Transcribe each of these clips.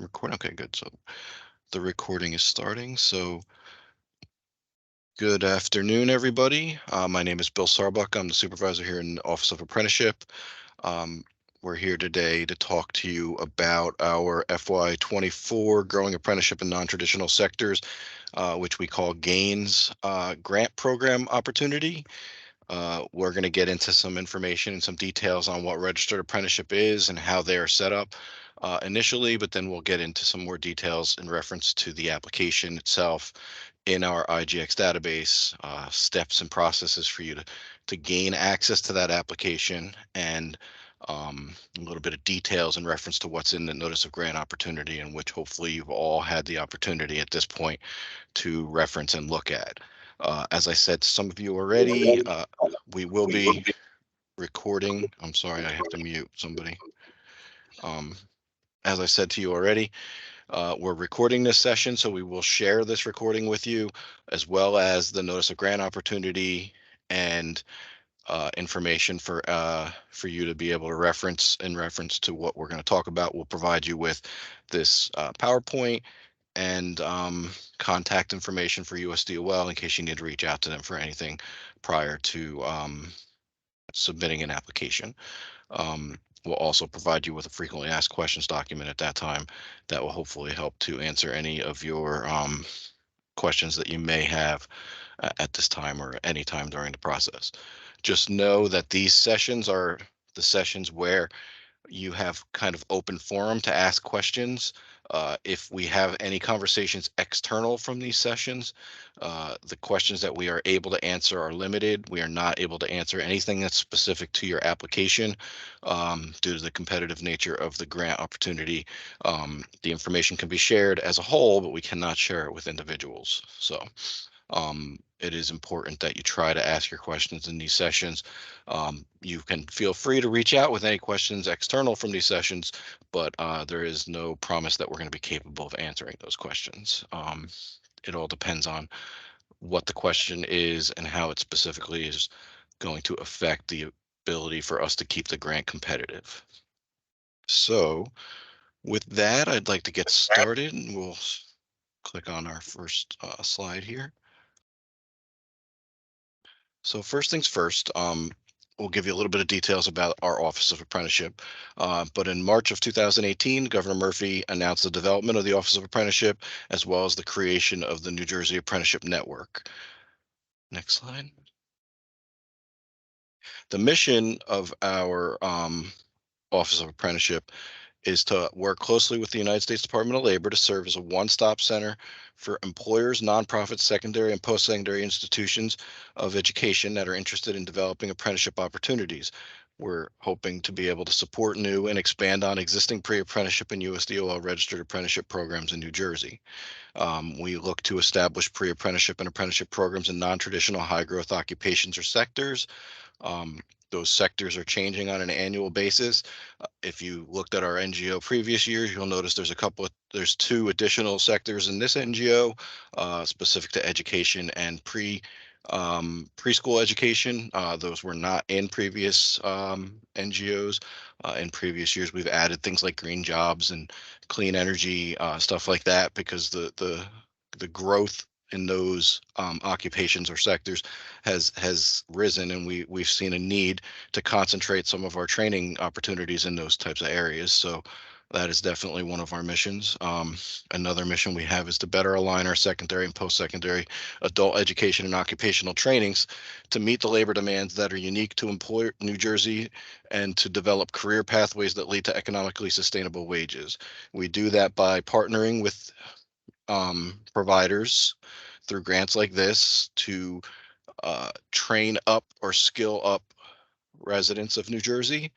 Recording. Okay, good. So the recording is starting. So good afternoon, everybody. My name is Bill Sarbuck. I'm the supervisor here in the Office of Apprenticeship. Um, we're here today to talk to you about our FY24 Growing Apprenticeship in Non-Traditional Sectors, which we call GAINS grant program opportunity. We're going to get into some information and some details on what registered apprenticeship is and how they are set up initially, but then we'll get into some more details in reference to the application itself in our IGX database, steps and processes for you to gain access to that application, and a little bit of details in reference to what's in the notice of grant opportunity, and which hopefully you've all had the opportunity at this point to reference and look at. As I said to some of you already, we will be recording. I'm sorry, I have to mute somebody. As I said to you already, we're recording this session, so we will share this recording with you, as well as the notice of grant opportunity and information for you to be able to reference in reference to what we're going to talk about. We'll provide you with this PowerPoint and contact information for USDOL in case you need to reach out to them for anything prior to submitting an application. We'll also provide you with a frequently asked questions document at that time that will hopefully help to answer any of your questions that you may have at this time or any time during the process. Just know that these sessions are the sessions where you have kind of open forum to ask questions. If we have any conversations external from these sessions, the questions that we are able to answer are limited. We are not able to answer anything that's specific to your application due to the competitive nature of the grant opportunity. The information can be shared as a whole, but we cannot share it with individuals. So it is important that you try to ask your questions in these sessions. You can feel free to reach out with any questions external from these sessions, but there is no promise that we're going to be capable of answering those questions. It all depends on what the question is and how it specifically is going to affect the ability for us to keep the grant competitive. So with that, I'd like to get started, and we'll click on our first slide here. So first things first, we'll give you a little bit of details about our Office of Apprenticeship. But in March of 2018, Governor Murphy announced the development of the Office of Apprenticeship, as well as the creation of the New Jersey Apprenticeship Network. Next slide. The mission of our Office of Apprenticeship is to work closely with the United States Department of Labor to serve as a one-stop center for employers, nonprofits, secondary and post-secondary institutions of education that are interested in developing apprenticeship opportunities. We're hoping to be able to support new and expand on existing pre-apprenticeship and USDOL registered apprenticeship programs in New Jersey. We look to establish pre-apprenticeship and apprenticeship programs in non-traditional high-growth occupations or sectors. Those sectors are changing on an annual basis. If you looked at our NGO previous years, you'll notice there's two additional sectors in this NGO specific to education and preschool education. Those were not in previous NGOs. In previous years, we've added things like green jobs and clean energy, stuff like that, because the growth in those occupations or sectors has risen, and we've seen a need to concentrate some of our training opportunities in those types of areas. So that is definitely one of our missions. Another mission we have is to better align our secondary and post-secondary adult education and occupational trainings to meet the labor demands that are unique to employer New Jersey and to develop career pathways that lead to economically sustainable wages. We do that by partnering with providers through grants like this to train up or skill up residents of New Jersey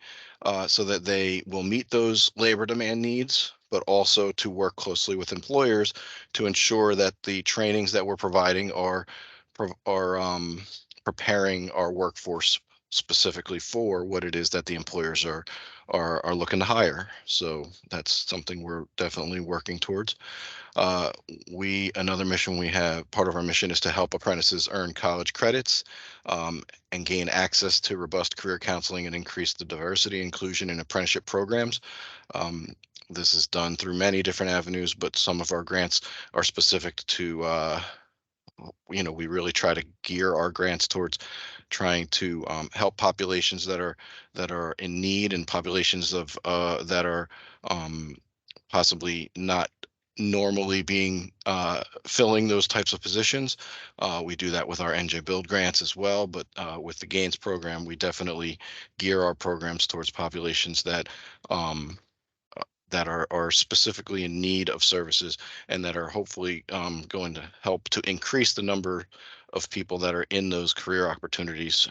so that they will meet those labor demand needs, but also to work closely with employers to ensure that the trainings that we're providing are preparing our workforce specifically for what it is that the employers are looking to hire. So that's something we're definitely working towards. Uh, Another mission we have, part of our mission is to help apprentices earn college credits, and gain access to robust career counseling and increase the diversity, inclusion, and apprenticeship programs. Um, this is done through many different avenues, but some of our grants are specific to, we really try to gear our grants towards trying to help populations that are in need, and populations of that are um, possibly not normally being filling those types of positions. We do that with our NJ Build grants as well, but with the Gains program, we definitely gear our programs towards populations um, that are specifically in need of services, and that are hopefully going to help to increase the number of people that are in those career opportunities,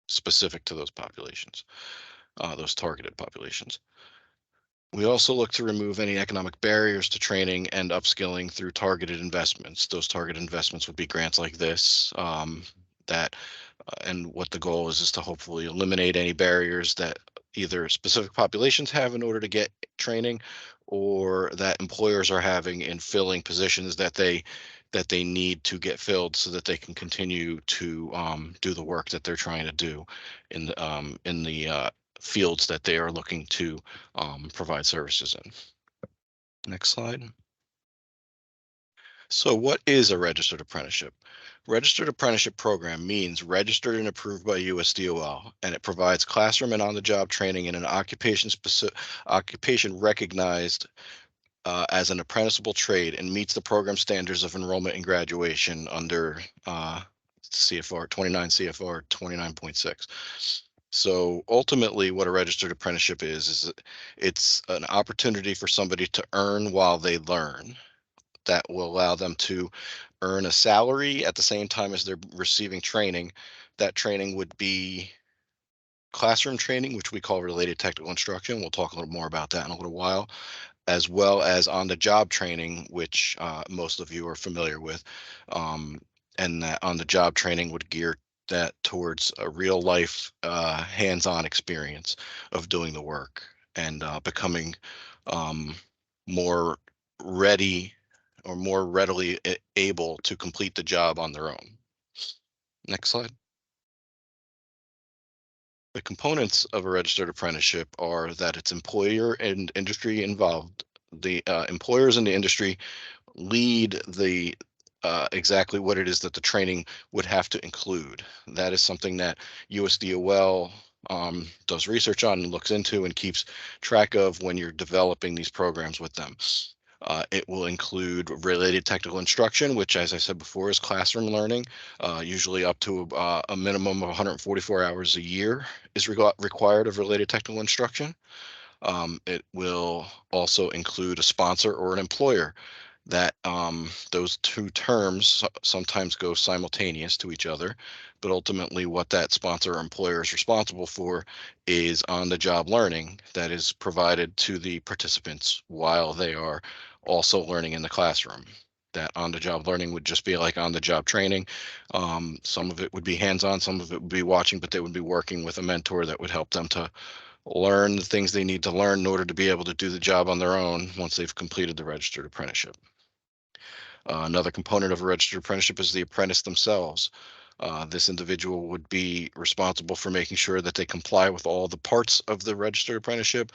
specific to those populations, those targeted populations. We also look to remove any economic barriers to training and upskilling through targeted investments. Those targeted investments would be grants like this, that and what the goal is to hopefully eliminate any barriers that either specific populations have in order to get training, or that employers are having in filling positions that they need to get filled, so that they can continue to do the work that they're trying to do in the fields that they are looking to provide services in. Next slide. So what is a registered apprenticeship? Registered apprenticeship program means registered and approved by USDOL, and it provides classroom and on-the-job training in an occupation recognized as an apprenticeable trade, and meets the program standards of enrollment and graduation under CFR 29 CFR 29.6. So ultimately, what a registered apprenticeship is it's an opportunity for somebody to earn while they learn, that will allow them to earn a salary at the same time as they're receiving training. That training would be classroom training, which we call related technical instruction. We'll talk a little more about that in a little while, as well as on the job training, which most of you are familiar with. And that on the job training would gear that towards a real life hands-on experience of doing the work, and becoming um, more ready, or more readily able to complete the job on their own. Next slide. The components of a registered apprenticeship are that it's employer and industry involved. The employers in the industry lead the exactly what it is that the training would have to include. That is something that USDOL does research on and looks into and keeps track of when you're developing these programs with them. It will include related technical instruction, which, as I said before, is classroom learning, usually up to a minimum of 144 hours a year is required of related technical instruction. It will also include a sponsor or an employer. That those two terms sometimes go simultaneous to each other, but ultimately what that sponsor or employer is responsible for is on-the-job learning that is provided to the participants while they are also learning in the classroom. That on-the-job learning would just be like on-the-job training. Some of it would be hands-on, some of it would be watching, but they would be working with a mentor that would help them to learn the things they need to learn in order to be able to do the job on their own once they've completed the registered apprenticeship. Another component of a registered apprenticeship is the apprentice themselves. This individual would be responsible for making sure that they comply with all the parts of the registered apprenticeship,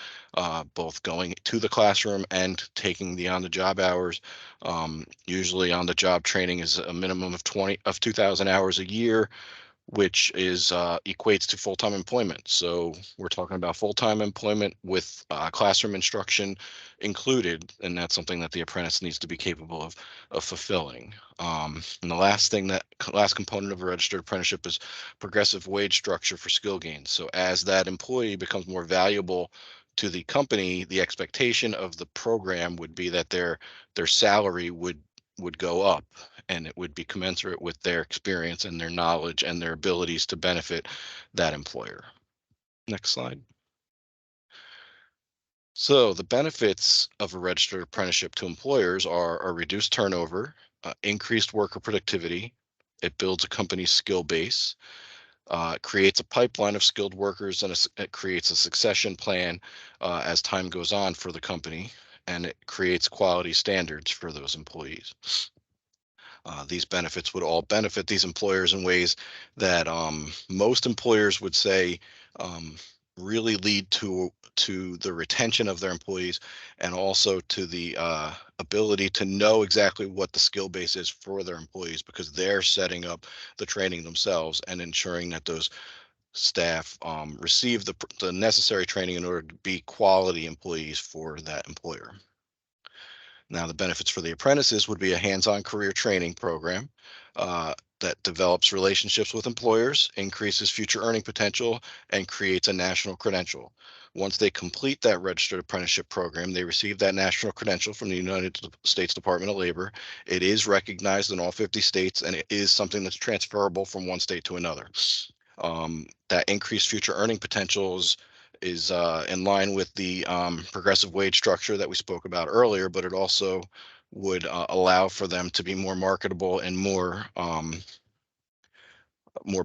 both going to the classroom and taking the on-the-job hours. Usually on-the-job training is a minimum of 2,000 hours a year, which is equates to full-time employment. So we're talking about full-time employment with classroom instruction included, and that's something that the apprentice needs to be capable of fulfilling. And the last component of a registered apprenticeship is progressive wage structure for skill gains. So as that employee becomes more valuable to the company, the expectation of the program would be that their salary would go up, and it would be commensurate with their experience and their knowledge and their abilities to benefit that employer. Next slide. So the benefits of a registered apprenticeship to employers are a reduced turnover, increased worker productivity. It builds a company's skill base. It creates a pipeline of skilled workers, and it creates a succession plan as time goes on for the company, and it creates quality standards for those employees. These benefits would all benefit these employers in ways that most employers would say um, really lead to the retention of their employees, and also to the ability to know exactly what the skill base is for their employees, because they're setting up the training themselves and ensuring that those staff receive the necessary training in order to be quality employees for that employer. Now, the benefits for the apprentices would be a hands-on career training program that develops relationships with employers, increases future earning potential, and creates a national credential. Once they complete that registered apprenticeship program, they receive that national credential from the United States Department of Labor. It is recognized in all 50 states, and it is something that's transferable from one state to another. That increased future earning potentials is in line with the progressive wage structure that we spoke about earlier, but it also would allow for them to be more marketable and more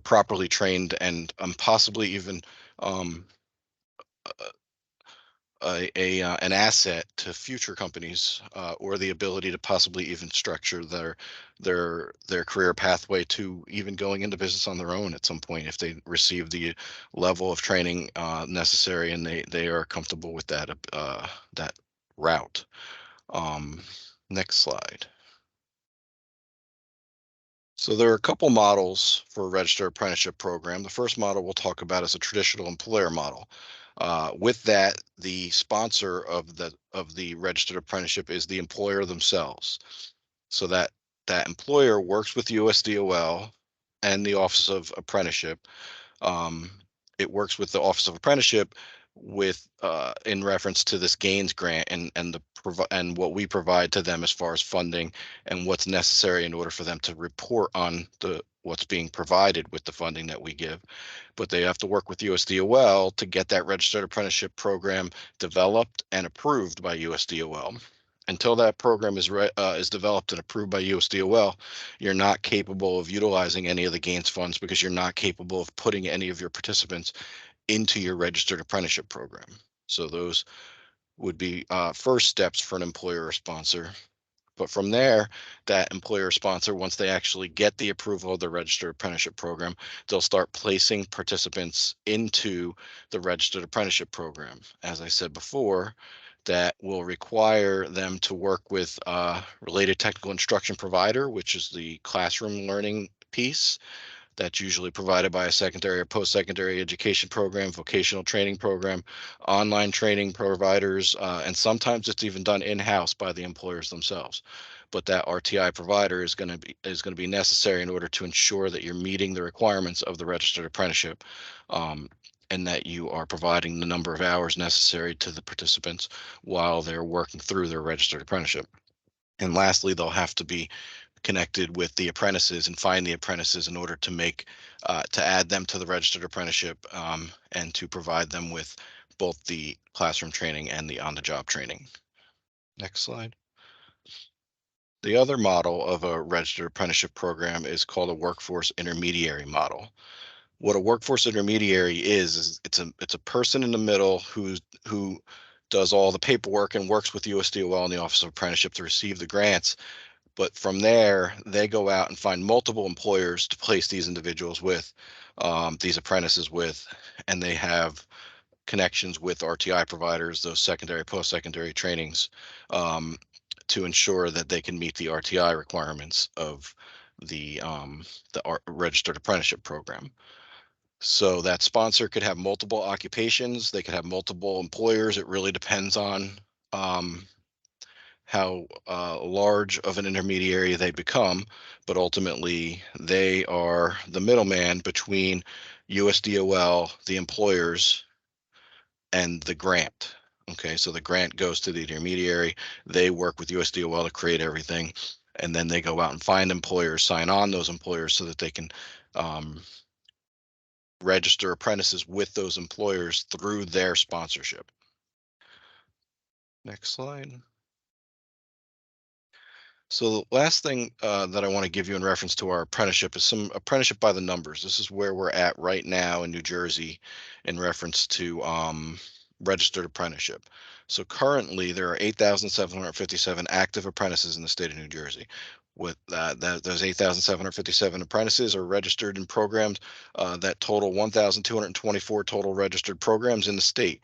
properly trained, and possibly even um, an asset to future companies, or the ability to possibly even structure their career pathway to even going into business on their own at some point, if they receive the level of training necessary, and they are comfortable with that route. Um, Next slide. So there are a couple models for a registered apprenticeship program. The first model we'll talk about is a traditional employer model. With that, the sponsor of the registered apprenticeship is the employer themselves. So that employer works with USDOL and the Office of Apprenticeship. um, it works with the Office of Apprenticeship with in reference to this gains grant, and what we provide to them as far as funding and what's necessary in order for them to report on the what's being provided with the funding that we give. But they have to work with USDOL to get that registered apprenticeship program developed and approved by USDOL. Until that program is developed and approved by USDOL, you're not capable of utilizing any of the gains funds, because you're not capable of putting any of your participants into your registered apprenticeship program. So those would be first steps for an employer or sponsor. But from there, that employer sponsor, once they actually get the approval of the registered apprenticeship program, they'll start placing participants into the registered apprenticeship program. As I said before, that will require them to work with a related technical instruction provider, which is the classroom learning piece. That's usually provided by a secondary or post-secondary education program, vocational training program, online training providers, and sometimes it's even done in-house by the employers themselves. But that RTI provider is going to be necessary in order to ensure that you're meeting the requirements of the registered apprenticeship, um, and that you are providing the number of hours necessary to the participants while they're working through their registered apprenticeship. And lastly, they'll have to be connected with the apprentices and find the apprentices in order to add them to the registered apprenticeship, and to provide them with both the classroom training and the on-the-job training. Next slide. The other model of a registered apprenticeship program is called a workforce intermediary model. What a workforce intermediary is it's a person in the middle who does all the paperwork and works with USDOL and the Office of Apprenticeship to receive the grants. But from there, they go out and find multiple employers to place these individuals with, these apprentices with, and they have connections with RTI providers, those secondary, post-secondary trainings, um, to ensure that they can meet the RTI requirements of the registered apprenticeship program. So that sponsor could have multiple occupations, they could have multiple employers. It really depends on um, how large of an intermediary they become, but ultimately they are the middleman between USDOL, the employers, and the grant. Okay, so the grant goes to the intermediary. They work with USDOL to create everything, and then they go out and find employers, sign on those employers so that they can um, register apprentices with those employers through their sponsorship. Next slide. So the last thing that I want to give you in reference to our apprenticeship is some apprenticeship by the numbers. This is where we're at right now in New Jersey in reference to registered apprenticeship. So currently there are 8,757 active apprentices in the state of New Jersey. With those 8,757 apprentices are registered in programs that total 1,224 total registered programs in the state.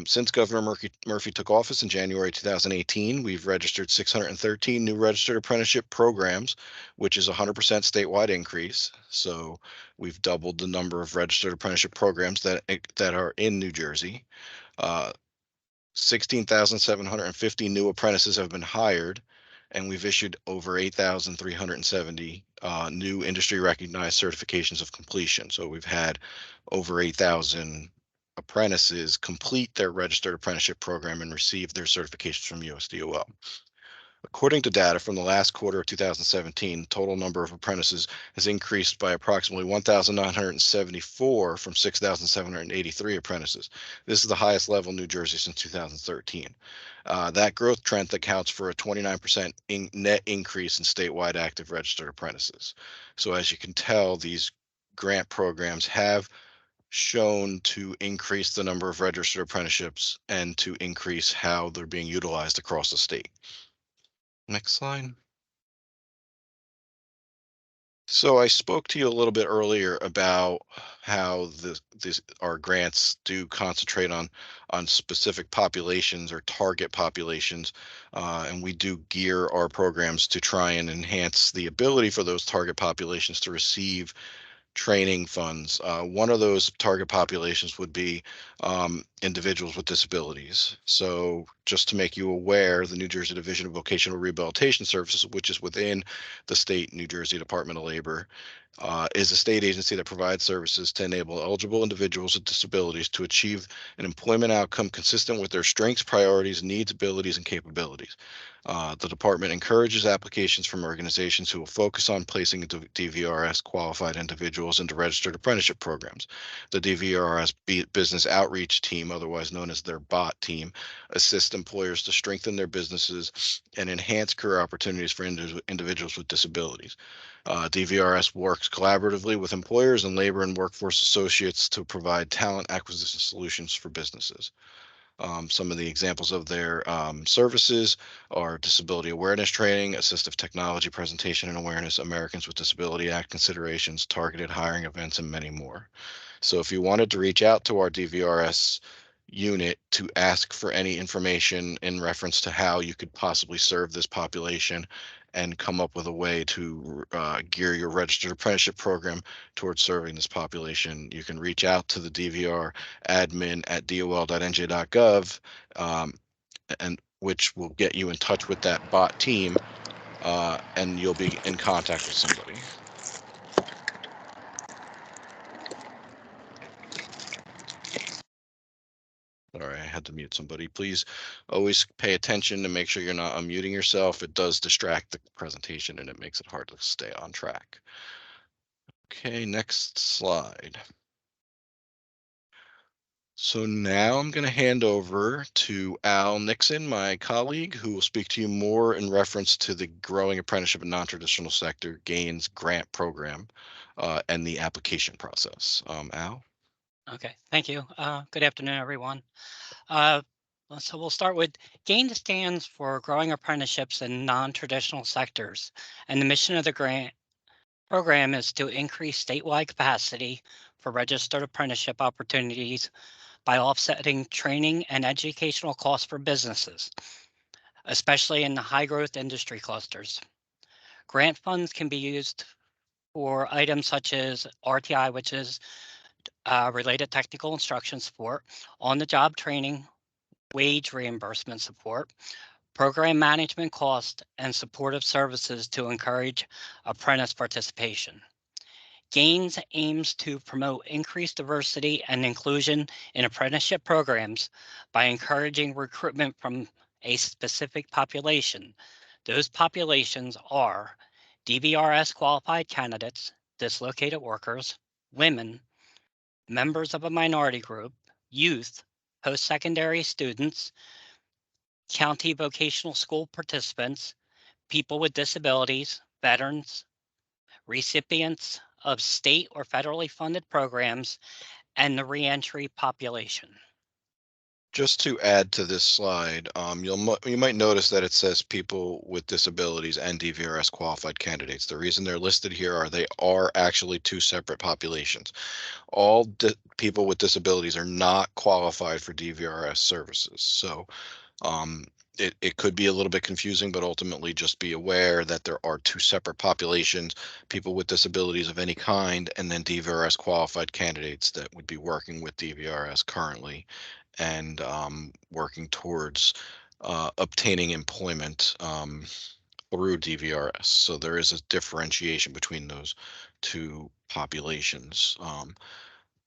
Since Governor Murphy took office in January 2018, we've registered 613 new registered apprenticeship programs, which is a 100% statewide increase. So we've doubled the number of registered apprenticeship programs that are in New Jersey. Uh, 16,750 new apprentices have been hired, and we've issued over 8,370 new industry recognized certifications of completion. So we've had over 8,000 apprentices complete their registered apprenticeship program and receive their certifications from USDOL. According to data from the last quarter of 2017, total number of apprentices has increased by approximately 1,974 from 6,783 apprentices. This is the highest level in New Jersey since 2013. That growth trend accounts for a 29% net increase in statewide active registered apprentices. So as you can tell, these grant programs have shown to increase the number of registered apprenticeships and to increase how they're being utilized across the state. Next slide. So I spoke to you a little bit earlier about how this our grants do concentrate on specific populations or target populations, and we do gear our programs to try and enhance the ability for those target populations to receive training funds. One of those target populations would be individuals with disabilities. So, just to make you aware, the New Jersey Division of Vocational Rehabilitation Services, which is within the state New Jersey Department of Labor, is a state agency that provides services to enable eligible individuals with disabilities to achieve an employment outcome consistent with their strengths, priorities, needs, abilities, and capabilities. The department encourages applications from organizations who will focus on placing DVRS qualified individuals into registered apprenticeship programs. The DVRS Business Outreach Team, otherwise known as their BOT team, assists employers to strengthen their businesses and enhance career opportunities for individuals with disabilities. DVRS works collaboratively with employers and labor and workforce associates to provide talent acquisition solutions for businesses. Some of the examples of their services are disability awareness training, assistive technology presentation and awareness, Americans with Disability Act considerations, targeted hiring events, and many more. So if you wanted to reach out to our DVRS unit to ask for any information in reference to how you could possibly serve this population and come up with a way to gear your registered apprenticeship program towards serving this population, you can reach out to the DVR admin at dol.nj.gov, and which will get you in touch with that bot team, and you'll be in contact with somebody. All right, I had to mute somebody. Please always pay attention to make sure you're not unmuting yourself. It does distract the presentation and it makes it hard to stay on track. Okay, next slide. So now I'm going to hand over to Al Nixon, my colleague, who will speak to you more in reference to the growing apprenticeship and non-traditional sector gains grant program and the application process. Al? Okay, thank you. Good afternoon, everyone. Uh, so we'll start with GAIN stands for Growing Apprenticeships in Non-Traditional Sectors, and the mission of the grant program is to increase statewide capacity for registered apprenticeship opportunities by offsetting training and educational costs for businesses, especially in the high-growth industry clusters. Grant funds can be used for items such as RTI, which is related technical instruction support, on-the-job training, wage reimbursement support, program management cost, and supportive services to encourage apprentice participation. GAINS aims to promote increased diversity and inclusion in apprenticeship programs by encouraging recruitment from a specific population. Those populations are DVRS qualified candidates, dislocated workers, women, members of a minority group, youth, post-secondary students, county vocational school participants, people with disabilities, veterans, recipients of state or federally funded programs, and the reentry population. Just to add to this slide, you might notice that it says people with disabilities and DVRS qualified candidates. The reason they're listed here are they are actually two separate populations. All people with disabilities are not qualified for DVRS services. So um, it could be a little bit confusing, but ultimately just be aware that there are two separate populations, people with disabilities of any kind, and then DVRS qualified candidates that would be working with DVRS currently and working towards obtaining employment through DVRS. So there is a differentiation between those two populations.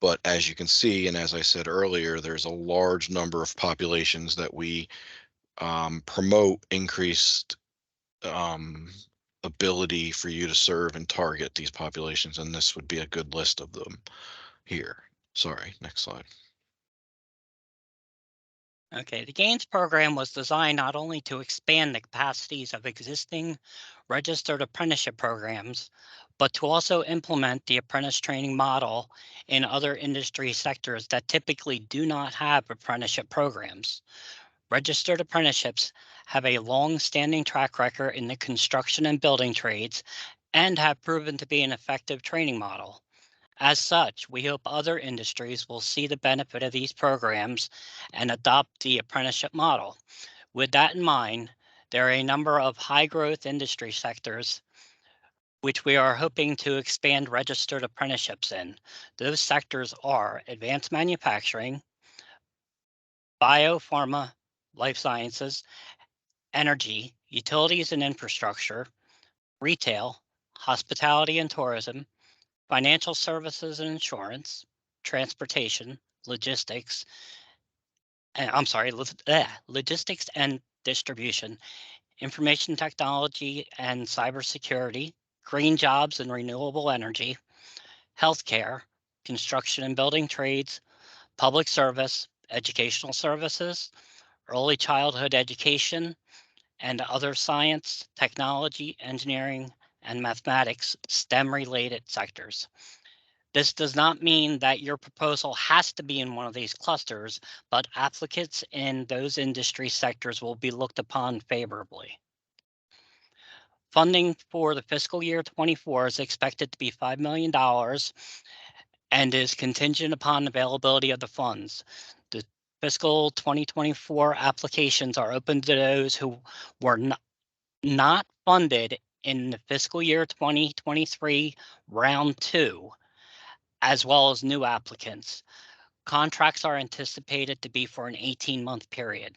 But as you can see, and as I said earlier, there's a large number of populations that we promote increased um, ability for you to serve and target these populations, and this would be a good list of them here. Sorry, next slide. Okay, the GAINS program was designed not only to expand the capacities of existing registered apprenticeship programs, but to also implement the apprentice training model in other industry sectors that typically do not have apprenticeship programs. Registered apprenticeships have a long-standing track record in the construction and building trades and have proven to be an effective training model. As such, we hope other industries will see the benefit of these programs and adopt the apprenticeship model. With that in mind, there are a number of high-growth industry sectors which we are hoping to expand registered apprenticeships in. Those sectors are advanced manufacturing, biopharma, life sciences, energy, utilities and infrastructure, retail, hospitality and tourism, financial services and insurance, transportation, logistics, logistics and distribution, information technology and cybersecurity, green jobs and renewable energy, healthcare, construction and building trades, public service, educational services, early childhood education, and other science, technology, engineering, and mathematics STEM related sectors. This does not mean that your proposal has to be in one of these clusters, but applicants in those industry sectors will be looked upon favorably. Funding for the fiscal year 24 is expected to be $5 million and is contingent upon availability of the funds. The fiscal 2024 applications are open to those who were not funded in the fiscal year 2023 round 2, as well as new applicants. Contracts are anticipated to be for an 18-month period.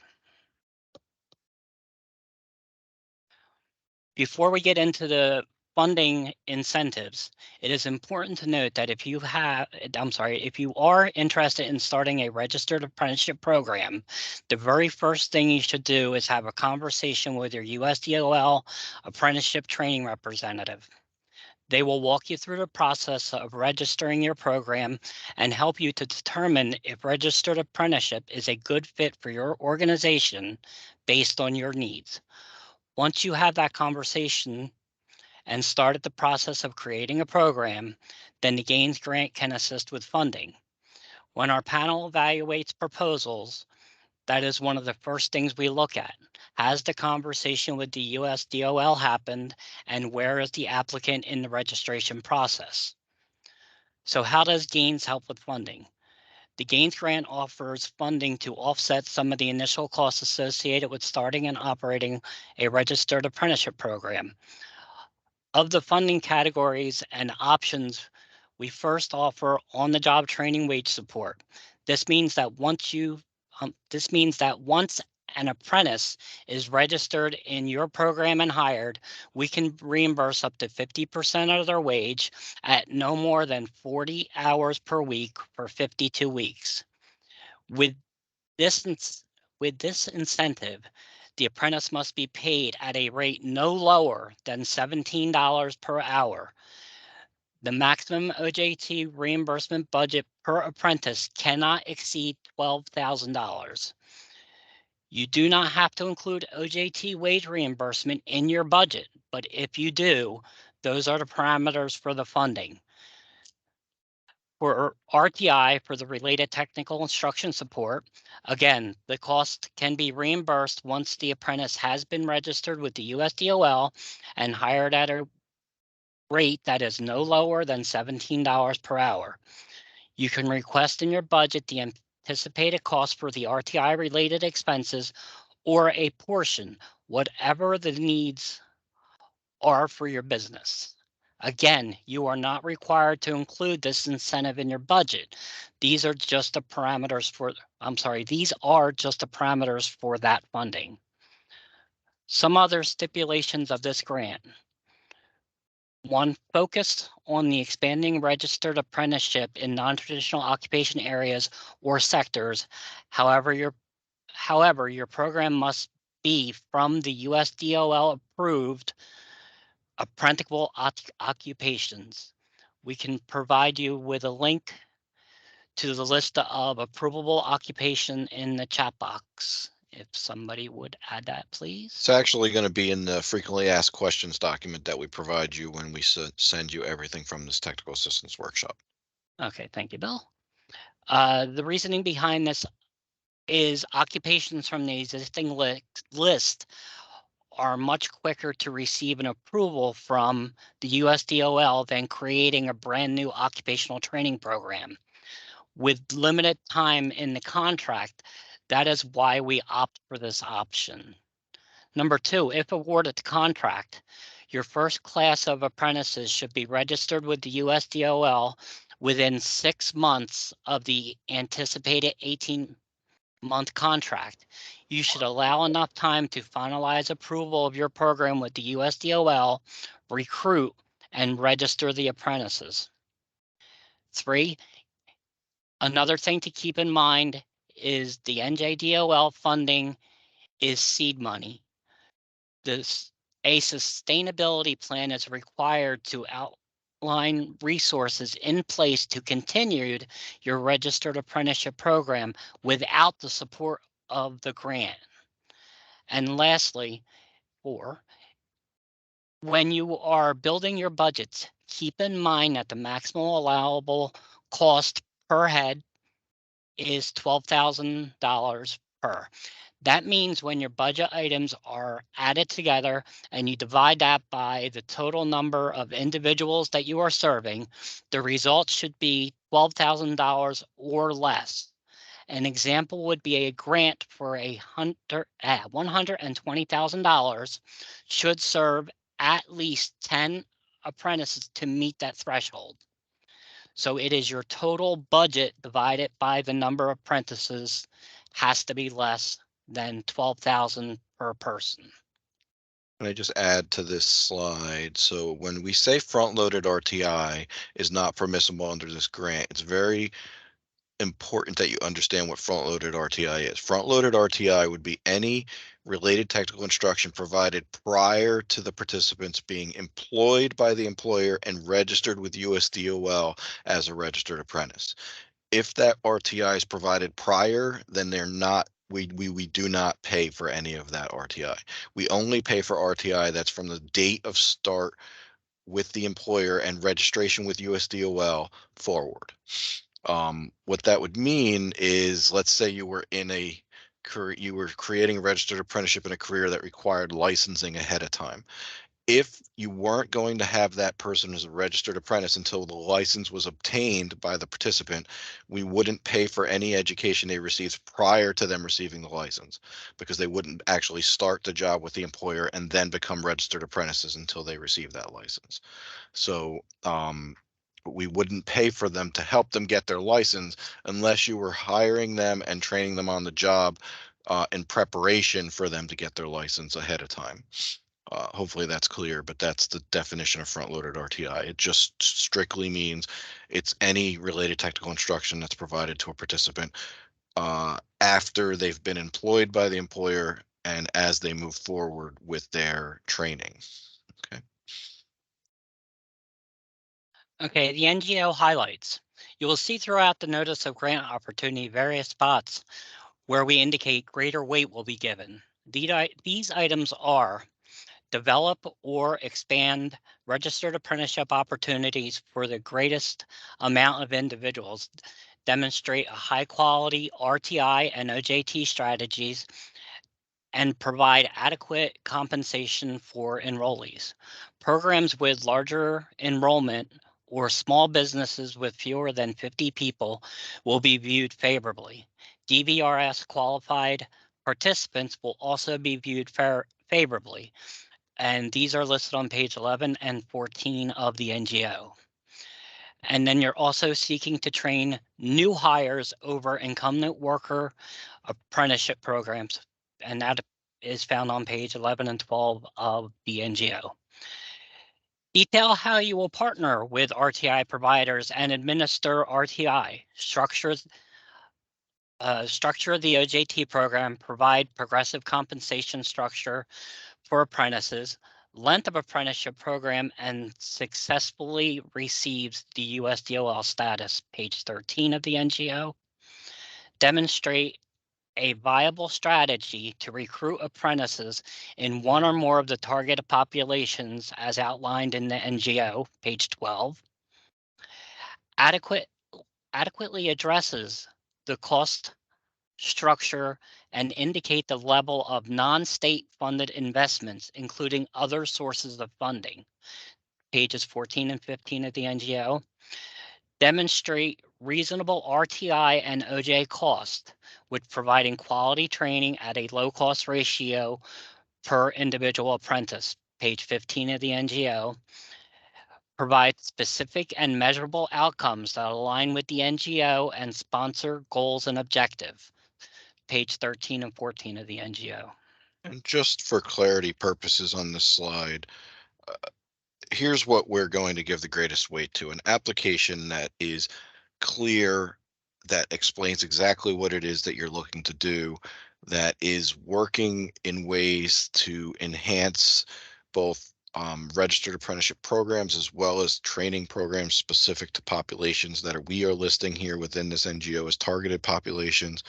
Before we get into the funding incentives, it is important to note that if you are interested in starting a registered apprenticeship program, the very first thing you should do is have a conversation with your USDOL apprenticeship training representative. They will walk you through the process of registering your program and help you to determine if registered apprenticeship is a good fit for your organization based on your needs. Once you have that conversation and started the process of creating a program, then the Gains Grant can assist with funding. When our panel evaluates proposals, that is one of the first things we look at. Has the conversation with the USDOL happened, and where is the applicant in the registration process? So how does Gains help with funding? The Gains Grant offers funding to offset some of the initial costs associated with starting and operating a registered apprenticeship program. Of the funding categories and options, we first offer on-the-job training wage support. This means that once an apprentice is registered in your program and hired, we can reimburse up to 50% of their wage at no more than 40 hours per week for 52 weeks. With this with this incentive, the apprentice must be paid at a rate no lower than $17 per hour. The maximum OJT reimbursement budget per apprentice cannot exceed $12,000. You do not have to include OJT wage reimbursement in your budget, but if you do, those are the parameters for the funding. For RTI, for the related technical instruction support, again, the cost can be reimbursed once the apprentice has been registered with the USDOL and hired at a rate that is no lower than $17 per hour. You can request in your budget the anticipated cost for the RTI related expenses or a portion, whatever the needs are for your business. Again, you are not required to include this incentive in your budget. These are just the parameters for, these are just the parameters for that funding. Some other stipulations of this grant. One, focused on the expanding registered apprenticeship in non-traditional occupation areas or sectors. However, your program must be from the USDOL approved apprenticeable occupations. We can provide you with a link to the list of approvable occupation in the chat box. If somebody would add that, please. It's actually going to be in the frequently asked questions document that we provide you when we send you everything from this technical assistance workshop. Okay, thank you, Bill. The reasoning behind this is occupations from the existing list are much quicker to receive an approval from the USDOL than creating a brand new occupational training program. With limited time in the contract, that is why we opt for this option. Number two, if awarded the contract, your first class of apprentices should be registered with the USDOL within 6 months of the anticipated 18-month contract. You should allow enough time to finalize approval of your program with the USDOL, recruit, and register the apprentices. 3, another thing to keep in mind is the NJDOL funding is seed money. A sustainability plan is required to outline resources in place to continue your registered apprenticeship program without the support of the grant. And lastly, 4, when you are building your budgets, keep in mind that the maximum allowable cost per head is $12,000 per. That means when your budget items are added together and you divide that by the total number of individuals that you are serving, the result should be $12,000 or less. An example would be a grant for $120,000 should serve at least 10 apprentices to meet that threshold. So it is your total budget divided by the number of apprentices has to be less than 12,000 per person. Can I just add to this slide? So when we say front-loaded RTI is not permissible under this grant, it's very important that you understand what front-loaded RTI is. Front-loaded RTI would be any related technical instruction provided prior to the participants being employed by the employer and registered with USDOL as a registered apprentice. If that RTI is provided prior, then they're not, we do not pay for any of that RTI. We only pay for RTI that's from the date of start with the employer and registration with USDOL forward. What that would mean is, let's say you were in a you were creating a registered apprenticeship in a career that required licensing ahead of time. If you weren't going to have that person as a registered apprentice until the license was obtained by the participant, we wouldn't pay for any education they received prior to them receiving the license, because they wouldn't actually start the job with the employer and then become registered apprentices until they receive that license. So we wouldn't pay for them to help them get their license unless you were hiring them and training them on the job in preparation for them to get their license ahead of time. Hopefully that's clear, but that's the definition of front-loaded RTI. It just strictly means it's any related technical instruction that's provided to a participant after they've been employed by the employer and as they move forward with their training. Okay. Okay, the NGO highlights. You will see throughout the notice of grant opportunity various spots where we indicate greater weight will be given. These items are: develop or expand registered apprenticeship opportunities for the greatest amount of individuals, demonstrate a high quality RTI and OJT strategies, and provide adequate compensation for enrollees. Programs with larger enrollment or small businesses with fewer than 50 people will be viewed favorably. DVRS qualified participants will also be viewed favorably, and these are listed on page 11 and 14 of the NGO. And then you're also seeking to train new hires over incumbent worker apprenticeship programs, and that is found on page 11 and 12 of the NGO. Detail how you will partner with RTI providers and administer RTI. Structure the OJT program, provide progressive compensation structure for apprentices, length of apprenticeship program, and successfully receives the USDOL status, page 13 of the NGO. Demonstrate a viable strategy to recruit apprentices in one or more of the targeted populations as outlined in the NGO, page 12. Adequate, adequately addresses the cost structure and indicate the level of non-state funded investments, including other sources of funding, pages 14 and 15 of the NGO. Demonstrate reasonable RTI and OJ cost with providing quality training at a low cost ratio per individual apprentice, page 15 of the NGO. Provide specific and measurable outcomes that align with the NGO and sponsor goals and objectives, page 13 and 14 of the NGO. And just for clarity purposes on this slide, here's what we're going to give the greatest weight to: an application that is clear, that explains exactly what it is that you're looking to do, that is working in ways to enhance both registered apprenticeship programs as well as training programs specific to populations that we are listing here within this NGO as targeted populations.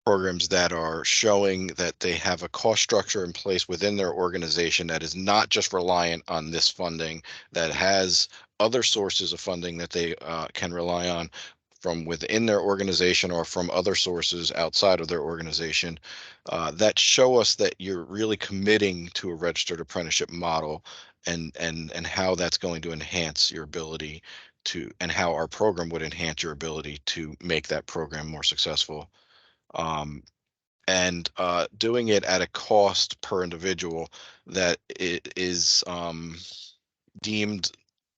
Programs that are showing that they have a cost structure in place within their organization that is not just reliant on this funding, that has other sources of funding that they can rely on from within their organization or from other sources outside of their organization, that show us that you're really committing to a registered apprenticeship model, and how that's going to enhance your ability to, and how our program would enhance your ability to make that program more successful. um, and doing it at a cost per individual that it is deemed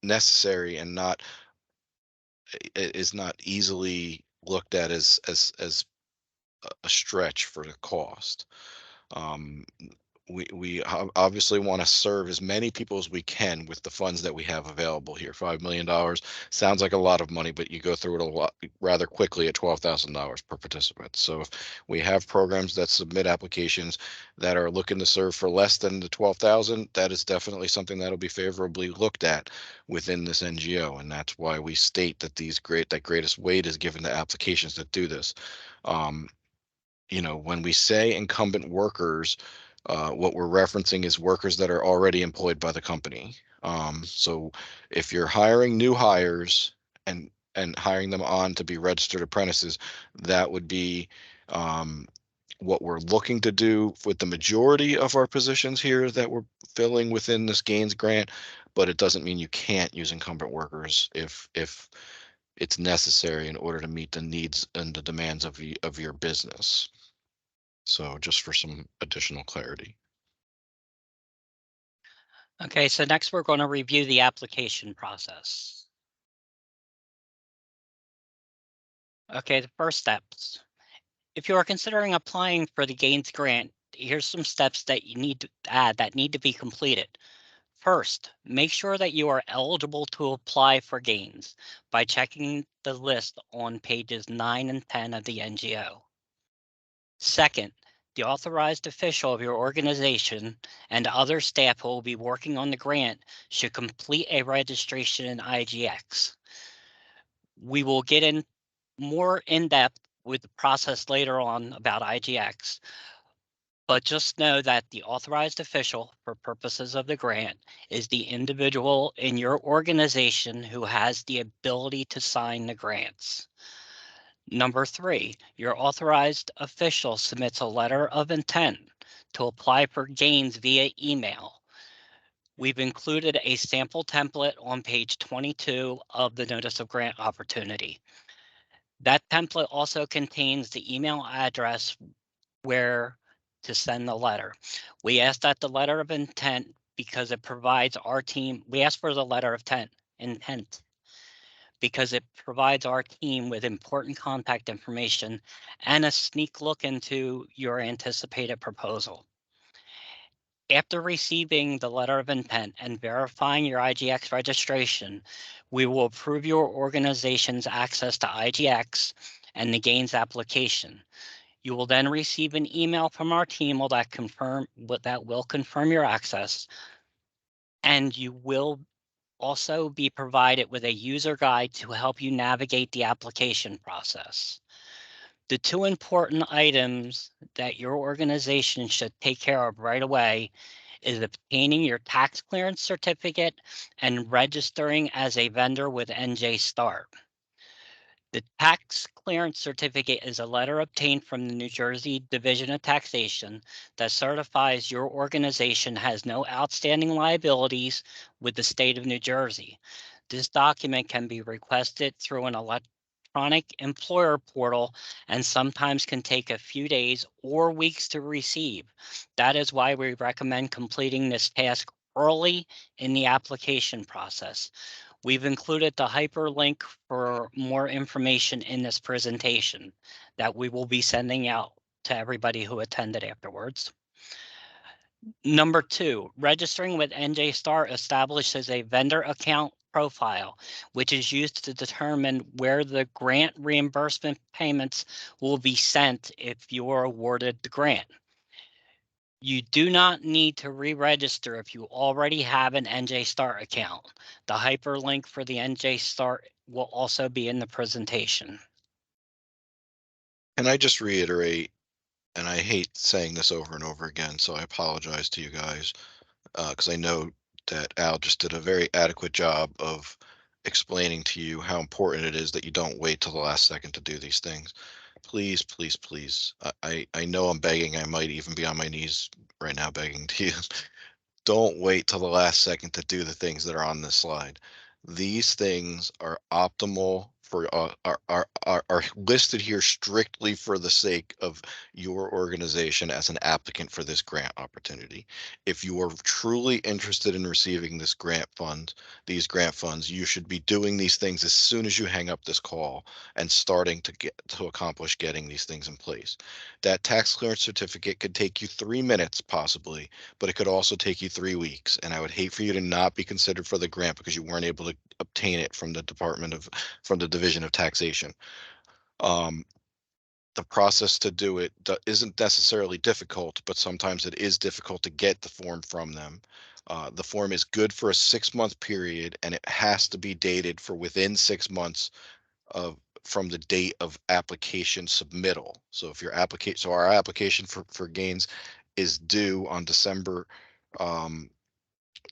necessary and not is not easily looked at as a stretch for the cost. Um, we obviously want to serve as many people as we can with the funds that we have available here. $5 million sounds like a lot of money, but you go through it a lot rather quickly at $12,000 per participant. So if we have programs that submit applications that are looking to serve for less than the 12,000, that is definitely something that'll be favorably looked at within this NGO, and that's why we state that that greatest weight is given to applications that do this. Um, when we say incumbent workers, what we're referencing is workers that are already employed by the company. So if you're hiring new hires and hiring them on to be registered apprentices, that would be um, what we're looking to do with the majority of our positions here that we're filling within this Gaines grant. But it doesn't mean you can't use incumbent workers if it's necessary in order to meet the needs and the demands of your business. So just for some additional clarity. Okay, so next we're going to review the application process. Okay, the first steps. If you are considering applying for the Gaines grant, here's some steps that you need to add that need to be completed. First, make sure that you are eligible to apply for Gaines by checking the list on pages 9 and 10 of the NGO. Second, the authorized official of your organization and other staff who will be working on the grant should complete a registration in IGX. We will get in more in depth with the process later on about IGX. But just know that the authorized official for purposes of the grant is the individual in your organization who has the ability to sign the grants. Number three, your authorized official submits a letter of intent to apply for gains via email. We've included a sample template on page 22 of the Notice of Grant Opportunity. That template also contains the email address where to send the letter. We asked that the letter of intent because it provides our team, we asked for the letter of intent because it provides our team with important contact information and a sneak look into your anticipated proposal. After receiving the letter of intent and verifying your IGX registration, we will approve your organization's access to IGX and the gains application. You will then receive an email from our team that will confirm your access, and you will also be provided with a user guide to help you navigate the application process. The two important items that your organization should take care of right away is obtaining your tax clearance certificate and registering as a vendor with NJ Start. The tax clearance certificate is a letter obtained from the New Jersey Division of Taxation that certifies your organization has no outstanding liabilities with the state of New Jersey. This document can be requested through an electronic employer portal and sometimes can take a few days or weeks to receive. That is why we recommend completing this task early in the application process. We've included the hyperlink for more information in this presentation that we will be sending out to everybody who attended afterwards. Number two, registering with NJ Star establishes a vendor account profile, which is used to determine where the grant reimbursement payments will be sent if you are awarded the grant. You do not need to re-register if you already have an NJ Start account. The hyperlink for the NJ Start will also be in the presentation. And I just reiterate, and I hate saying this over and over again, so I apologize to you guys, because I know that Al just did a very adequate job of explaining to you how important it is that you don't wait till the last second to do these things. Please, please, please. I know I'm begging. I might even be on my knees right now begging to you. Don't wait till the last second to do the things that are on this slide. These things are optimal for are listed here strictly for the sake of your organization as an applicant for this grant opportunity. If you are truly interested in receiving these grant funds, you should be doing these things as soon as you hang up this call and starting to accomplish getting these things in place. That tax clearance certificate could take you 3 minutes possibly, but it could also take you 3 weeks. And I would hate for you to not be considered for the grant because you weren't able to obtain it from the Division of Taxation. Um, the process to do it isn't necessarily difficult, but sometimes it is difficult to get the form from them. The form is good for a 6-month period, and it has to be dated for within 6 months of from the date of application submittal. So if your application, so our application for gains is due on um,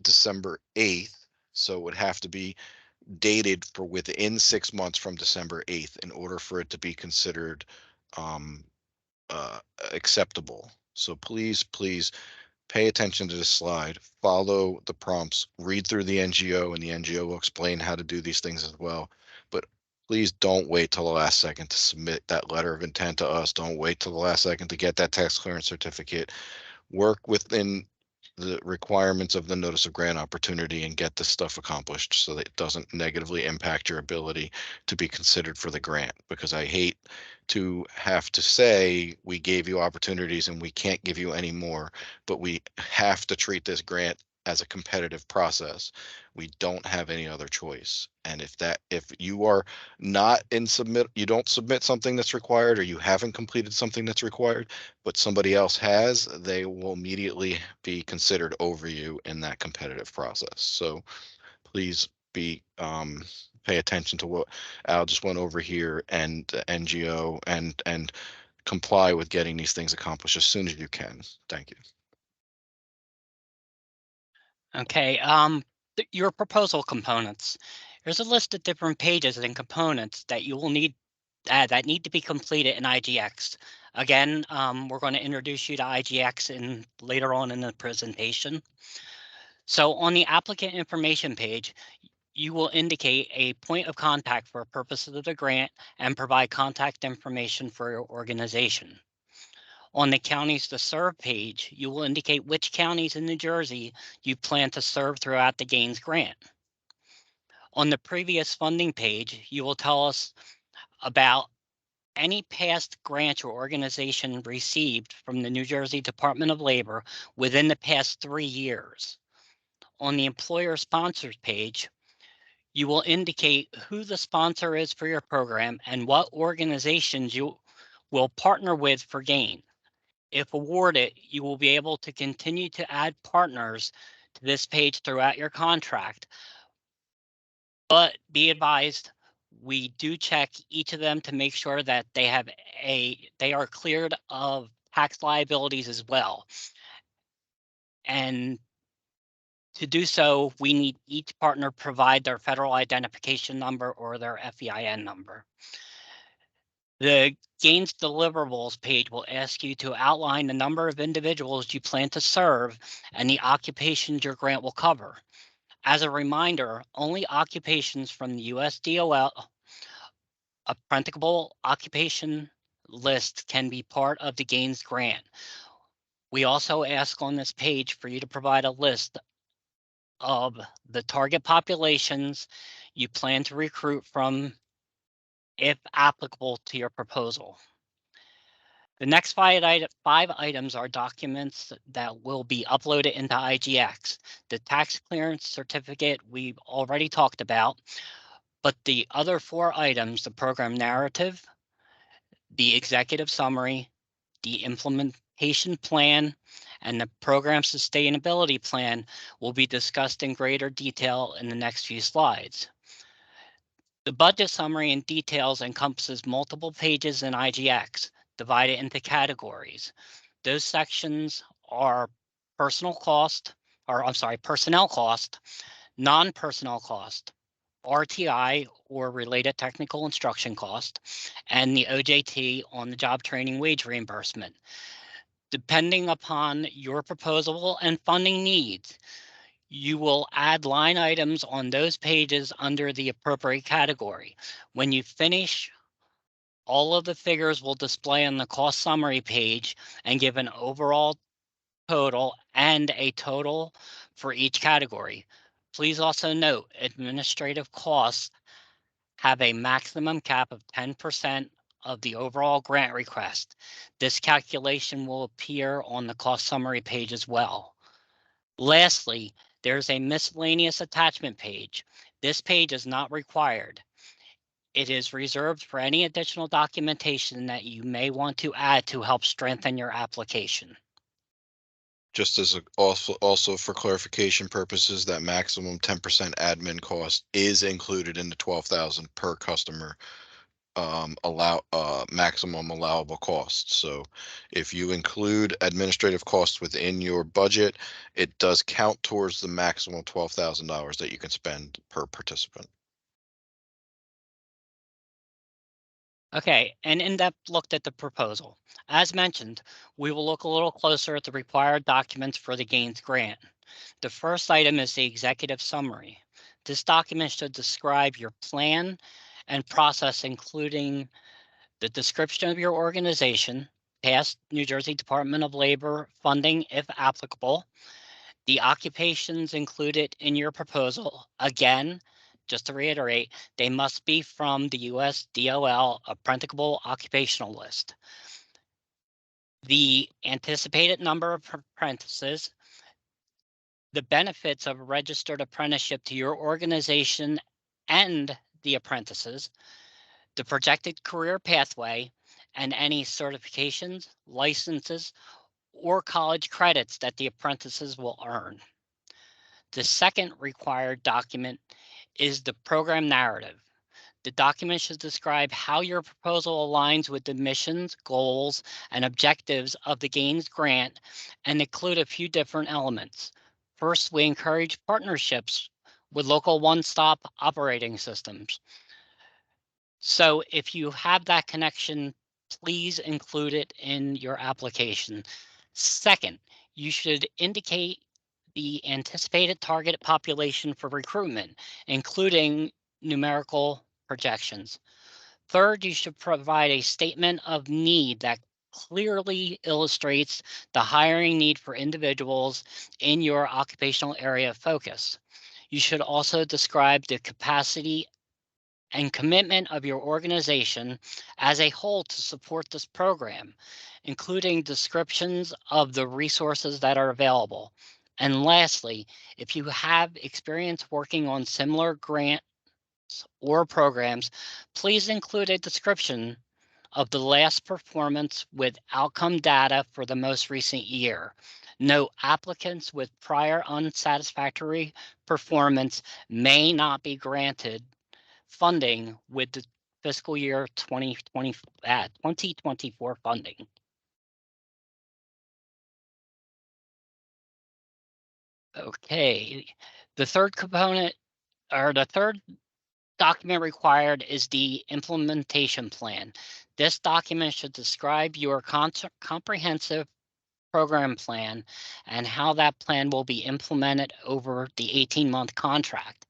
December 8th. So it would have to be dated for within 6 months from December 8th in order for it to be considered um, acceptable. So please, please pay attention to this slide, follow the prompts, read through the NGO, and the NGO will explain how to do these things as well. But please don't wait till the last second to submit that letter of intent to us. Don't wait till the last second to get that tax clearance certificate. Work within the requirements of the notice of grant opportunity and get this stuff accomplished so that it doesn't negatively impact your ability to be considered for the grant. Because I hate to have to say we gave you opportunities and we can't give you any more, but we have to treat this grant as a competitive process. We don't have any other choice. And if you are not in submit, you don't submit something that's required, or you haven't completed something that's required, but somebody else has, they will immediately be considered over you in that competitive process. So please be pay attention to what Al just went over here, and NGO, and comply with getting these things accomplished as soon as you can. Thank you. Okay, your proposal components. There's a list of different pages and components that you will need that need to be completed in IGX. Again, we're going to introduce you to IGX later on in the presentation. So on the applicant information page, you will indicate a point of contact for purposes of the grant and provide contact information for your organization. On the counties to serve page, you will indicate which counties in New Jersey you plan to serve throughout the Gaines grant. On the previous funding page, you will tell us about any past grant your organization received from the New Jersey Department of Labor within the past 3 years. On the employer sponsors page, you will indicate who the sponsor is for your program and what organizations you will partner with for GAIN. If awarded, you will be able to continue to add partners to this page throughout your contract. But be advised, we do check each of them to make sure that they are cleared of tax liabilities as well. And to do so, we need each partner provide their federal identification number or their FEIN number. The Gains deliverables page will ask you to outline the number of individuals you plan to serve and the occupations your grant will cover. As a reminder, only occupations from the US DOL applicable occupation list can be part of the Gains grant. We also ask on this page for you to provide a list of the target populations you plan to recruit from, if applicable to your proposal. The next five items are documents that will be uploaded into IGX. The tax clearance certificate we've already talked about, but the other 4 items, the program narrative, the executive summary, the implementation plan, and the program sustainability plan will be discussed in greater detail in the next few slides. The budget summary and details encompasses multiple pages in IGX, divided into categories. Those sections are personnel cost, non-personnel cost, RTI or related technical instruction cost, and the OJT on the job training wage reimbursement. Depending upon your proposal and funding needs, you will add line items on those pages under the appropriate category. When you finish, all of the figures will display on the cost summary page and give an overall total and a total for each category. Please also note, administrative costs have a maximum cap of 10% of the overall grant request. This calculation will appear on the cost summary page as well. Lastly, there's a miscellaneous attachment page. This page is not required. It is reserved for any additional documentation that you may want to add to help strengthen your application. Just as also for clarification purposes, that maximum 10% admin cost is included in the 12,000 per customer maximum allowable cost. So if you include administrative costs within your budget, it does count towards the maximum $12,000 that you can spend per participant. Okay, an in-depth look at the proposal. As mentioned, we will look a little closer at the required documents for the Gains grant. The first item is the executive summary. This document should describe your plan and process, including the description of your organization, past New Jersey Department of Labor funding if applicable, the occupations included in your proposal. Again, just to reiterate, they must be from the US DOL applicable occupational list. The anticipated number of apprentices, the benefits of a registered apprenticeship to your organization and the apprentices, the projected career pathway, and any certifications, licenses, or college credits that the apprentices will earn. The second required document is the program narrative. The document should describe how your proposal aligns with the missions, goals, and objectives of the GAINS grant and include a few different elements. First, we encourage partnerships with local one-stop operating systems. So if you have that connection, please include it in your application. Second, you should indicate the anticipated target population for recruitment, including numerical projections. Third, you should provide a statement of need that clearly illustrates the hiring need for individuals in your occupational area of focus. You should also describe the capacity and commitment of your organization as a whole to support this program, including descriptions of the resources that are available. And lastly, if you have experience working on similar grants or programs, please include a description of the last performance with outcome data for the most recent year. Note applicants with prior unsatisfactory performance may not be granted funding with the fiscal year 2024 funding. Okay, the third component or the third document required is the implementation plan. This document should describe your comprehensive program plan and how that plan will be implemented over the 18-month contract.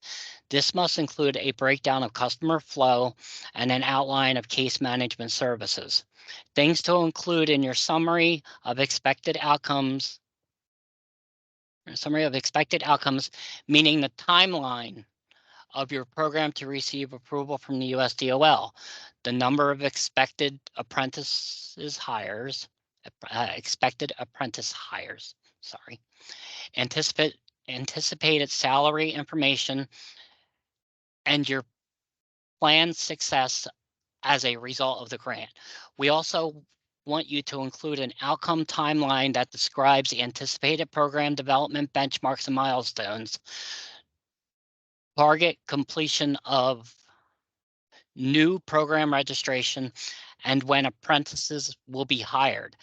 This must include a breakdown of customer flow and an outline of case management services. Things to include in your summary of expected outcomes, meaning the timeline of your program to receive approval from the USDOL, the number of expected apprentice hires, sorry, anticipated salary information, and your planned success as a result of the grant. We also want you to include an outcome timeline that describes the anticipated program development benchmarks and milestones, target completion of new program registration, and when apprentices will be hired.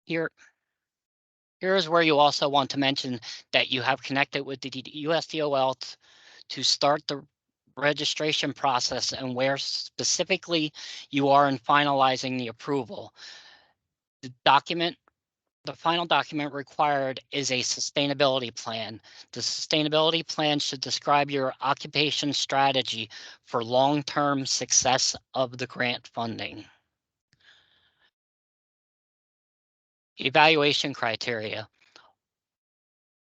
Here is where you also want to mention that you have connected with the USDOL to start the registration process and where specifically you are in finalizing the approval. The final document required is a sustainability plan. The sustainability plan should describe your occupation strategy for long-term success of the grant funding. Evaluation criteria.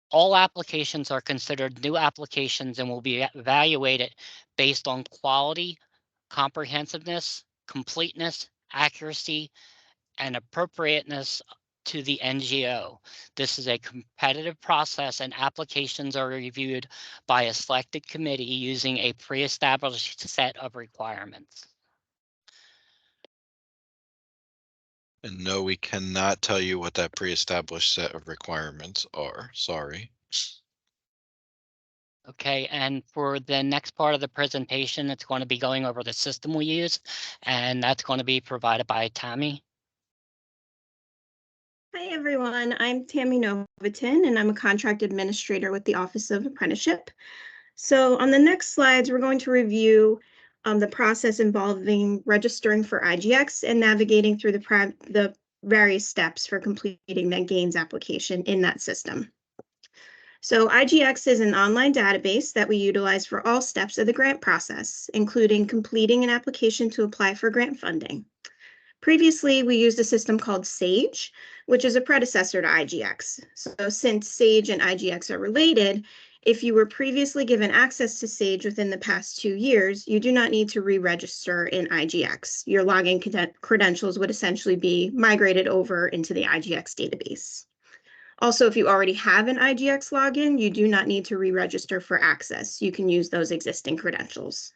All applications are considered new applications and will be evaluated based on quality, comprehensiveness, completeness, accuracy, and appropriateness to the NGO. This is a competitive process and applications are reviewed by a selected committee using a pre-established set of requirements. And no, we cannot tell you what that pre-established set of requirements are. Sorry. Okay, and for the next part of the presentation, it's going to be going over the system we use, and that's going to be provided by Tammy. Hi, everyone. I'm Tammy Novitin, and I'm a contract administrator with the Office of Apprenticeship. So on the next slides, we're going to review the process involving registering for IGX and navigating through the various steps for completing the GAINS application in that system. So IGX is an online database that we utilize for all steps of the grant process, including completing an application to apply for grant funding. Previously, we used a system called SAGE, which is a predecessor to IGX. So since SAGE and IGX are related, if you were previously given access to SAGE within the past 2 years, you do not need to re-register in IGX. Your login credentials would essentially be migrated over into the IGX database. Also, if you already have an IGX login, you do not need to re-register for access. You can use those existing credentials.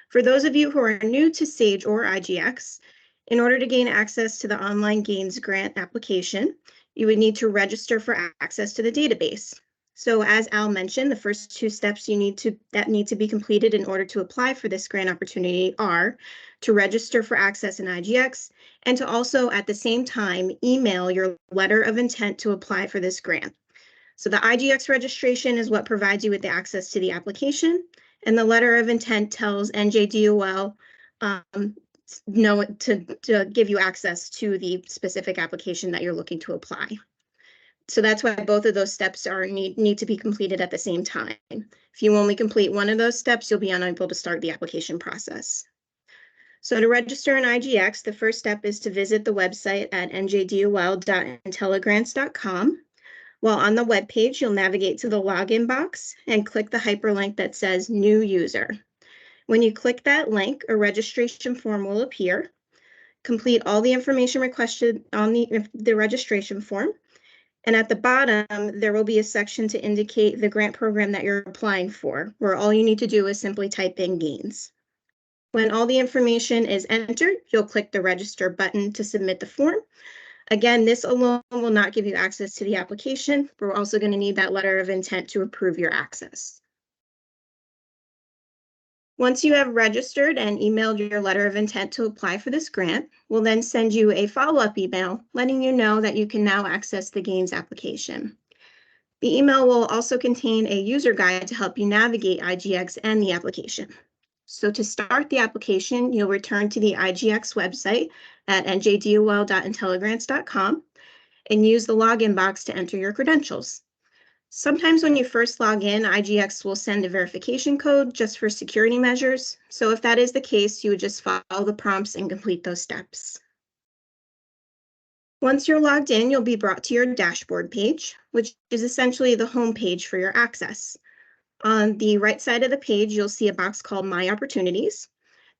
For those of you who are new to SAGE or IGX, in order to gain access to the online GAINS grant application, you would need to register for access to the database. So as Al mentioned, the first two steps that need to be completed in order to apply for this grant opportunity are to register for access in IGX and to also at the same time email your letter of intent to apply for this grant. So the IGX registration is what provides you with the access to the application, and the letter of intent tells NJDOL to give you access to the specific application that you're looking to apply. So that's why both of those steps need to be completed at the same time. If you only complete one of those steps, you'll be unable to start the application process. So to register in IGX, the first step is to visit the website at njdol.intelligrants.com. While on the web page, you'll navigate to the login box and click the hyperlink that says New User. When you click that link, a registration form will appear. Complete all the information requested on the registration form. And at the bottom, there will be a section to indicate the grant program that you're applying for, where all you need to do is simply type in gains. When all the information is entered, you'll click the register button to submit the form. Again, this alone will not give you access to the application. We're also going to need that letter of intent to approve your access. Once you have registered and emailed your letter of intent to apply for this grant, we'll then send you a follow-up email letting you know that you can now access the gains application. The email will also contain a user guide to help you navigate IGX and the application. So to start the application, you'll return to the IGX website at njdol.intelligrants.com and use the login box to enter your credentials. Sometimes when you first log in, IGX will send a verification code just for security measures. So if that is the case, you would just follow the prompts and complete those steps. Once you're logged in, you'll be brought to your dashboard page, which is essentially the home page for your access. On the right side of the page, you'll see a box called My Opportunities.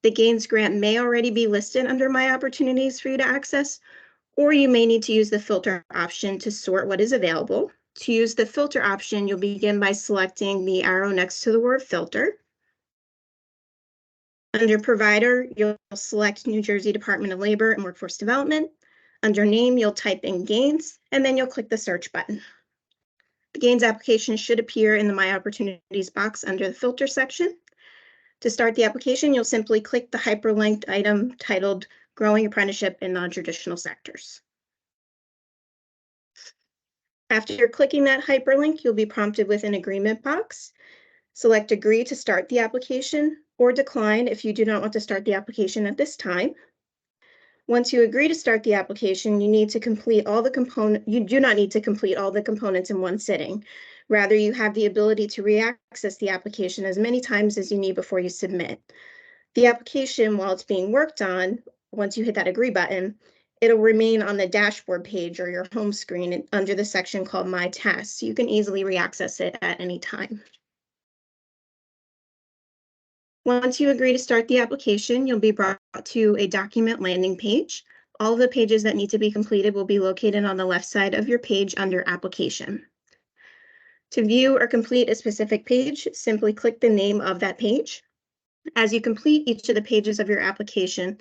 The Gains grant may already be listed under My Opportunities for you to access, or you may need to use the filter option to sort what is available. To use the filter option, you'll begin by selecting the arrow next to the word filter. Under provider, you'll select New Jersey Department of Labor and Workforce Development. Under name, you'll type in Gains, and then you'll click the search button. The Gains application should appear in the My Opportunities box under the filter section. To start the application, you'll simply click the hyperlinked item titled Growing Apprenticeship in Non-Traditional Sectors. After clicking that hyperlink, you'll be prompted with an agreement box. Select Agree to start the application or Decline if you do not want to start the application at this time. Once you agree to start the application, you do not need to complete all the components in one sitting. Rather, you have the ability to re-access the application as many times as you need before you submit. The application, while it's being worked on, once you hit that Agree button, it'll remain on the dashboard page or your home screen under the section called My Tasks. So you can easily re-access it at any time. Once you agree to start the application, you'll be brought to a document landing page. All of the pages that need to be completed will be located on the left side of your page under Application. To view or complete a specific page, simply click the name of that page. As you complete each of the pages of your application,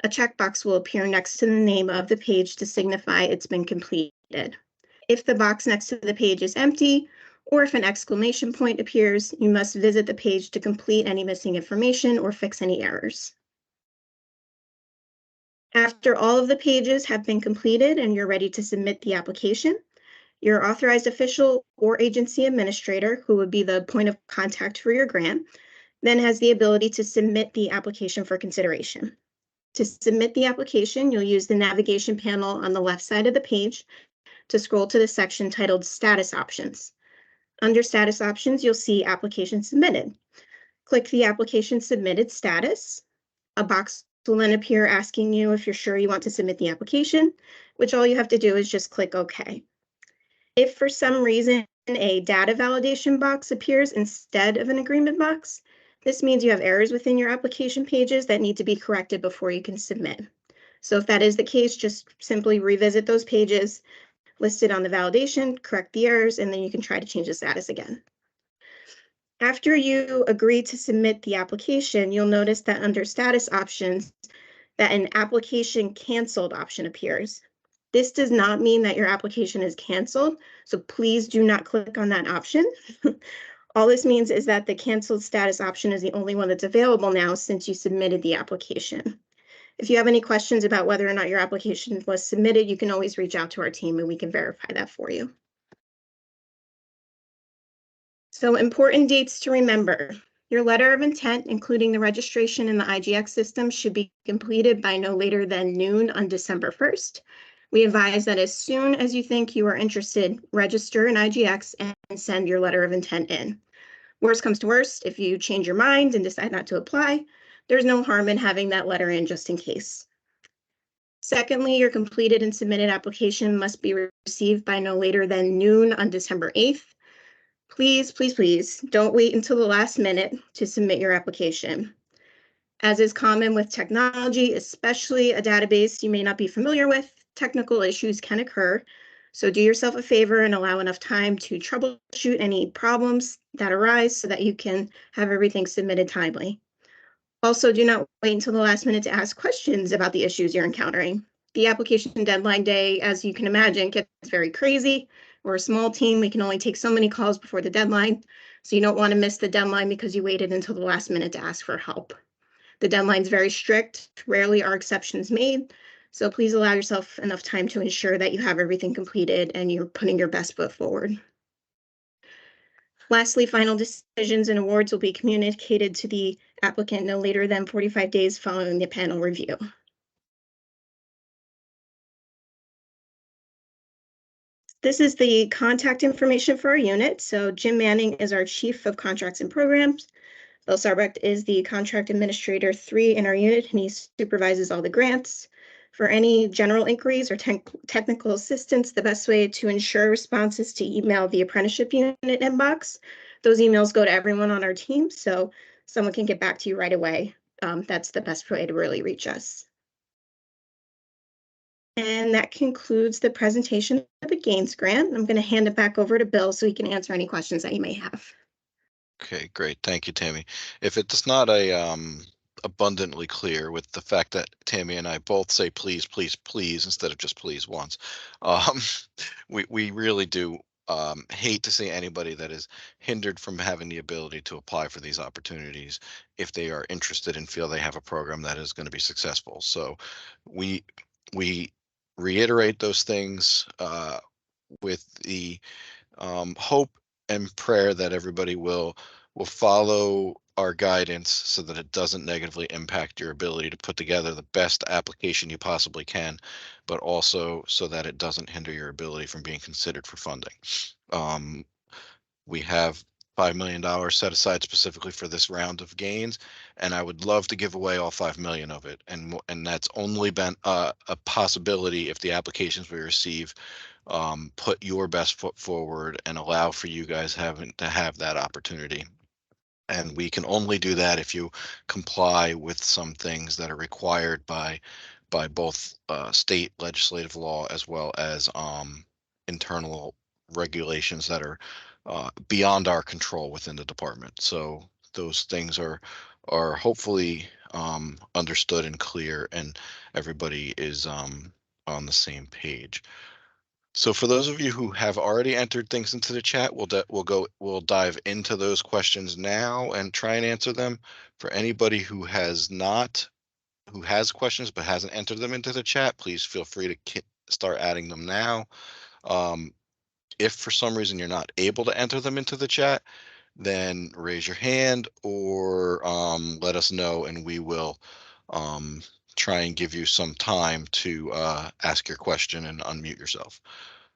a checkbox will appear next to the name of the page to signify it's been completed. If the box next to the page is empty, or if an exclamation point appears, you must visit the page to complete any missing information or fix any errors. After all of the pages have been completed and you're ready to submit the application, your authorized official or agency administrator, who would be the point of contact for your grant, then has the ability to submit the application for consideration. To submit the application, you'll use the navigation panel on the left side of the page to scroll to the section titled Status Options. Under Status Options, you'll see Application Submitted. Click the Application Submitted status. A box will then appear asking you if you're sure you want to submit the application, which all you have to do is just click OK. If for some reason a data validation box appears instead of an agreement box, this means you have errors within your application pages that need to be corrected before you can submit. So if that is the case, just simply revisit those pages listed on the validation, correct the errors, and then you can try to change the status again. After you agree to submit the application, you'll notice that under status options that an application canceled option appears. This does not mean that your application is canceled, so please do not click on that option. All this means is that the canceled status option is the only one that's available now since you submitted the application. If you have any questions about whether or not your application was submitted, you can always reach out to our team and we can verify that for you. So important dates to remember. Your letter of intent, including the registration in the IGX system, should be completed by no later than noon on December 1st. We advise that as soon as you think you are interested, register in IGX and send your letter of intent in. Worst comes to worst, if you change your mind and decide not to apply, there's no harm in having that letter in just in case. Secondly, your completed and submitted application must be received by no later than noon on December 8th. Please, please, please don't wait until the last minute to submit your application. As is common with technology, especially a database you may not be familiar with, technical issues can occur. So do yourself a favor and allow enough time to troubleshoot any problems that arise so that you can have everything submitted timely. Also, do not wait until the last minute to ask questions about the issues you're encountering. The application deadline day, as you can imagine, gets very crazy. We're a small team. We can only take so many calls before the deadline. So you don't want to miss the deadline because you waited until the last minute to ask for help. The deadline's very strict. Rarely are exceptions made. So please allow yourself enough time to ensure that you have everything completed and you're putting your best foot forward. Lastly, final decisions and awards will be communicated to the applicant no later than 45 days following the panel review. This is the contact information for our unit. So Jim Manning is our Chief of Contracts and Programs. Bill Sarbrecht is the Contract Administrator 3 in our unit, and he supervises all the grants. For any general inquiries or technical assistance, the best way to ensure response is to email the apprenticeship unit inbox. Those emails go to everyone on our team, so someone can get back to you right away. That's the best way to really reach us. And that concludes the presentation of the Gaines grant. I'm going to hand it back over to Bill so he can answer any questions that you may have. Okay, great. Thank you, Tammy. If it's not abundantly clear with the fact that Tammy and I both say please, please, please instead of just please once, um, we really do hate to see anybody that is hindered from having the ability to apply for these opportunities if they are interested and feel they have a program that is going to be successful. So we reiterate those things with the hope and prayer that everybody will follow our guidance so that it doesn't negatively impact your ability to put together the best application you possibly can, but also so that it doesn't hinder your ability from being considered for funding. We have $5 million set aside specifically for this round of gains, and I would love to give away all 5 million of it. And that's only been a possibility if the applications we receive put your best foot forward and allow for you guys having to have that opportunity. And we can only do that if you comply with some things that are required by both state legislative law as well as internal regulations that are beyond our control within the department. So those things are hopefully understood and clear, and everybody is on the same page. So for those of you who have already entered things into the chat, we'll dive into those questions now and try and answer them. For anybody who has questions but hasn't entered them into the chat, please feel free to start adding them now. If for some reason you're not able to enter them into the chat, then raise your hand or let us know, and we will try and give you some time to ask your question and unmute yourself.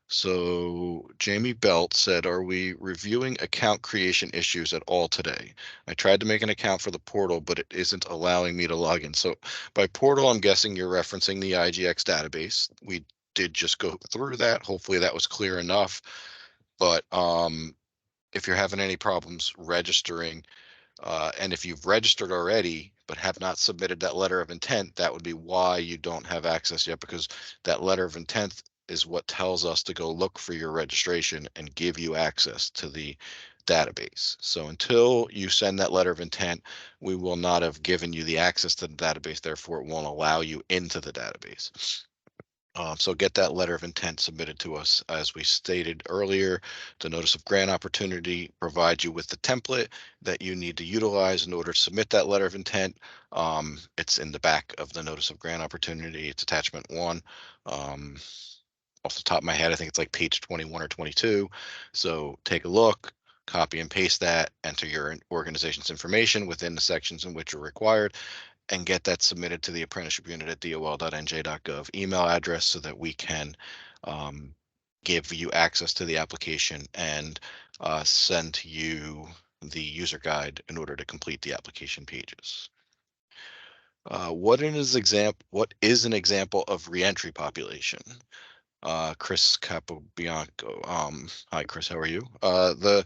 So Jamie Belt said, are we reviewing account creation issues at all today? I tried to make an account for the portal, but it isn't allowing me to log in. So by portal, I'm guessing you're referencing the IGX database. We did just go through that. Hopefully that was clear enough. But if you're having any problems registering, and if you've registered already but have not submitted that letter of intent, that would be why you don't have access yet, because that letter of intent is what tells us to go look for your registration and give you access to the database. So until you send that letter of intent, we will not have given you the access to the database. Therefore, it won't allow you into the database. So get that letter of intent submitted to us. As we stated earlier, the notice of grant opportunity provides you with the template that you need to utilize in order to submit that letter of intent. It's in the back of the notice of grant opportunity. It's attachment 1. Off the top of my head, I think it's like page 21 or 22. So take a look, copy and paste that, enter your organization's information within the sections in which you're required, and get that submitted to the apprenticeship unit at dol.nj.gov email address so that we can give you access to the application and send to you the user guide in order to complete the application pages. What is an example of reentry population? Chris Capobianco. Hi, Chris. How are you? The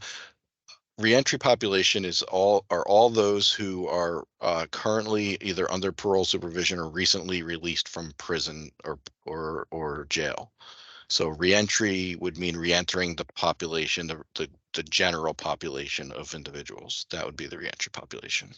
reentry population are all those who are currently either under parole supervision or recently released from prison or jail. So reentry would mean reentering the population, the general population of individuals. That would be the reentry population.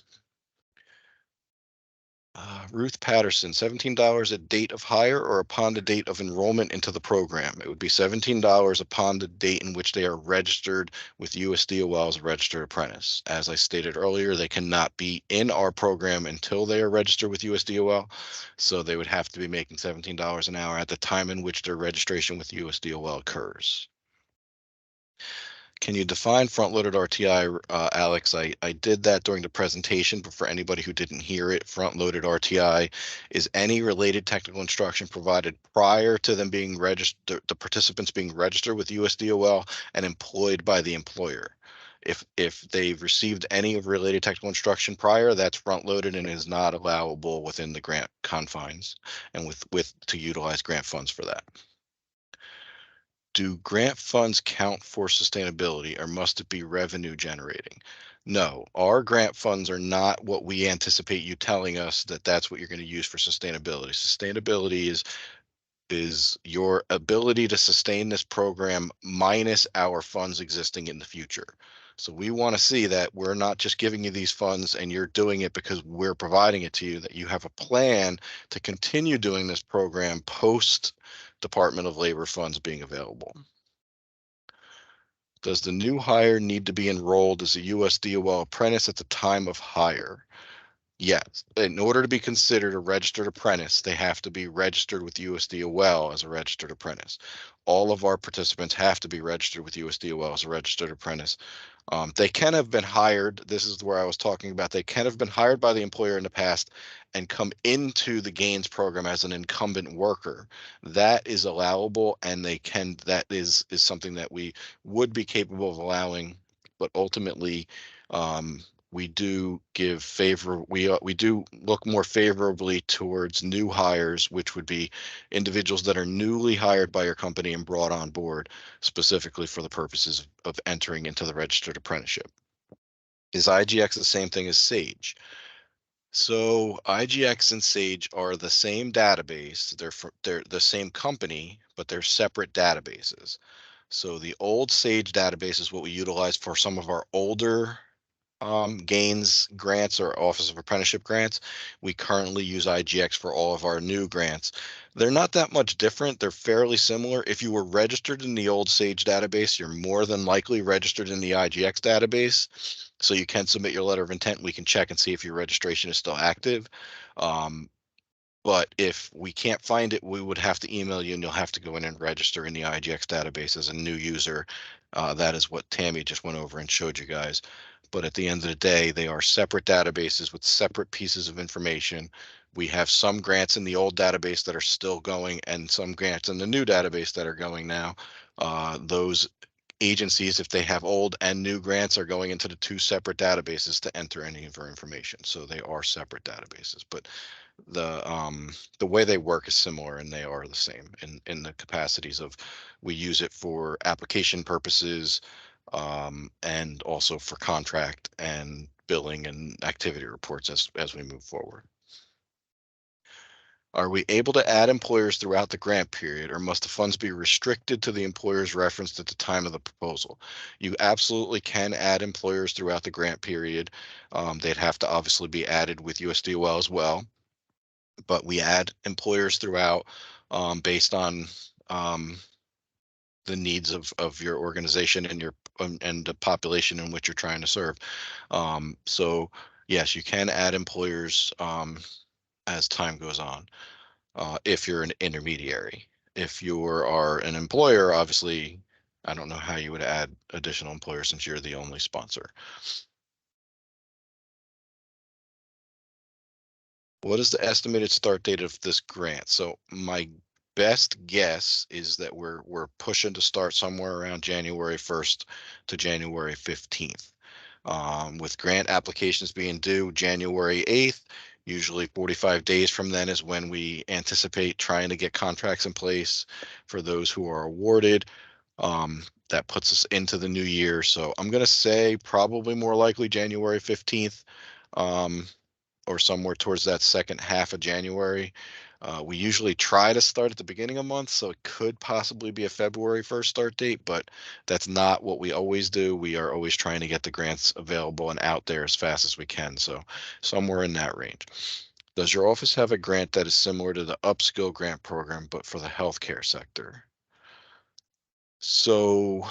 Ruth Patterson, $17 at date of hire or upon the date of enrollment into the program. It would be $17 upon the date in which they are registered with USDOL as a registered apprentice. As I stated earlier, they cannot be in our program until they are registered with USDOL. So they would have to be making $17 an hour at the time in which their registration with USDOL occurs. Can you define front-loaded RTI, Alex? I did that during the presentation, but for anybody who didn't hear it, front-loaded RTI is any related technical instruction provided prior to them being registered, the participants being registered with USDOL and employed by the employer. If they've received any of related technical instruction prior, that's front-loaded and is not allowable within the grant confines and with to utilize grant funds for that. Do grant funds count for sustainability or must it be revenue generating? No, our grant funds are not what we anticipate you telling us that that's what you're going to use for sustainability. Sustainability is your ability to sustain this program minus our funds existing in the future. So we want to see that we're not just giving you these funds and you're doing it because we're providing it to you, that you have a plan to continue doing this program post Department of Labor funds being available. Does the new hire need to be enrolled as a USDOL apprentice at the time of hire? Yes. In order to be considered a registered apprentice, they have to be registered with USDOL as a registered apprentice. All of our participants have to be registered with USDOL as a registered apprentice. They can have been hired. This is where I was talking about. They can have been hired by the employer in the past and come into the gains program as an incumbent worker. That is allowable, and that is something that we would be capable of allowing, but ultimately we do we do look more favorably towards new hires, which would be individuals that are newly hired by your company and brought on board specifically for the purposes of entering into the registered apprenticeship. Is IGX the same thing as Sage? So IGX and Sage are the same database. They're the same company, but they're separate databases. So the old Sage database is what we utilize for some of our older gains grants or Office of Apprenticeship grants. We currently use IGX for all of our new grants. They're not that much different. They're fairly similar. If you were registered in the old Sage database, you're more than likely registered in the IGX database. So you can submit your letter of intent. We can check and see if your registration is still active. But if we can't find it, we would have to email you and you'll have to go in and register in the IGX database as a new user. That is what Tammy just went over and showed you guys. But at the end of the day, they are separate databases with separate pieces of information. We have some grants in the old database that are still going and some grants in the new database that are going now. Those agencies, if they have old and new grants, are going into the two separate databases to enter any of our information. So they are separate databases, but the way they work is similar and they are the same in the capacities of we use it for application purposes and also for contract and billing and activity reports as we move forward. Are we able to add employers throughout the grant period, or must the funds be restricted to the employers referenced at the time of the proposal? You absolutely can add employers throughout the grant period. They'd have to obviously be added with USDOL as well, but we add employers throughout. based on the needs of your organization and your and the population in which you're trying to serve. So yes, you can add employers as time goes on if you're an intermediary. If you are an employer, obviously, I don't know how you would add additional employers since you're the only sponsor. What is the estimated start date of this grant? So my best guess is that we're pushing to start somewhere around January 1st to January 15th. With grant applications being due January 8th, usually 45 days from then is when we anticipate trying to get contracts in place for those who are awarded. That puts us into the new year. So I'm going to say probably more likely January 15th. Or somewhere towards that second half of January. We usually try to start at the beginning of month, so it could possibly be a February 1st start date, but that's not what we always do. We are always trying to get the grants available and out there as fast as we can, so somewhere in that range. Does your office have a grant that is similar to the Upskill grant program, but for the healthcare sector? So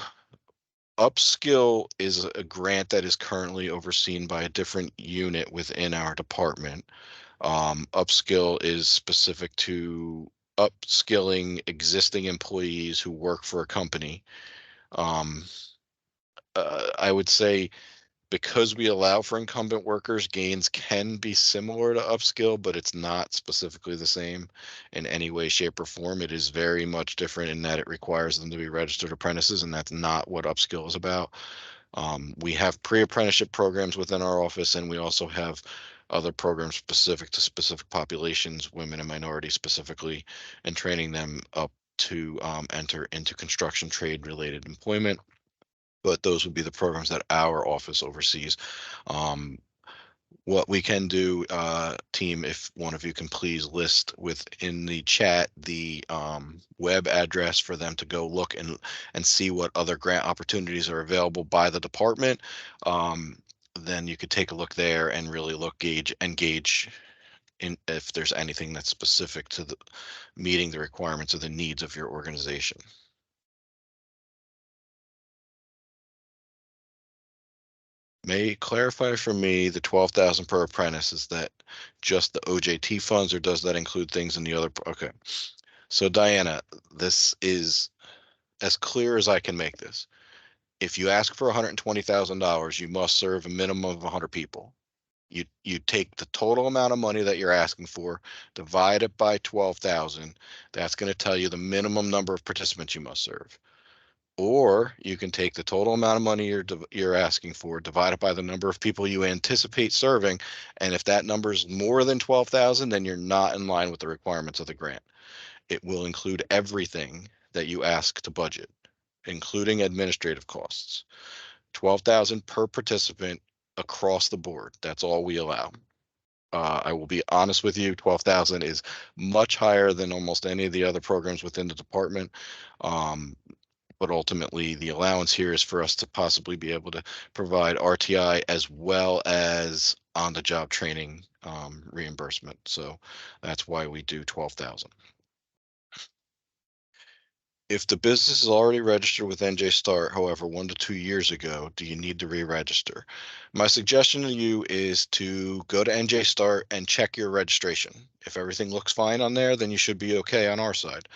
Upskill is a grant that is currently overseen by a different unit within our department. Upskill is specific to upskilling existing employees who work for a company. Um, I would say because we allow for incumbent workers, gains can be similar to upskill, but it's not specifically the same in any way, shape, or form. It is very much different in that it requires them to be registered apprentices, and that's not what upskill is about. We have pre-apprenticeship programs within our office, and we also have other programs specific to specific populations, women and minorities specifically, and training them up to enter into construction trade related employment. But those would be the programs that our office oversees. Um, what we can do, team, if one of you can please list within the chat the web address for them to go look and see what other grant opportunities are available by the department. Then you could take a look there and really engage in if there's anything that's specific to the meeting the requirements of the needs of your organization. May you clarify for me the 12,000 per apprentice, is that just the OJT funds or does that include things in the other? Okay. So Diana, this is as clear as I can make this. If you ask for $120,000, you must serve a minimum of 100 people. You take the total amount of money that you're asking for, divide it by 12,000. That's going to tell you the minimum number of participants you must serve. Or you can take the total amount of money you're asking for, divide it by the number of people you anticipate serving, and if that number is more than 12,000, then you're not in line with the requirements of the grant. It will include everything that you ask to budget, including administrative costs. 12,000 per participant across the board. That's all we allow. I will be honest with you, 12,000 is much higher than almost any of the other programs within the department. But ultimately the allowance here is for us to possibly be able to provide RTI as well as on the job training reimbursement. So that's why we do 12,000. If the business is already registered with NJ Start, however, 1 to 2 years ago, do you need to re-register? My suggestion to you is to go to NJ Start and check your registration. If everything looks fine on there, then you should be okay on our side.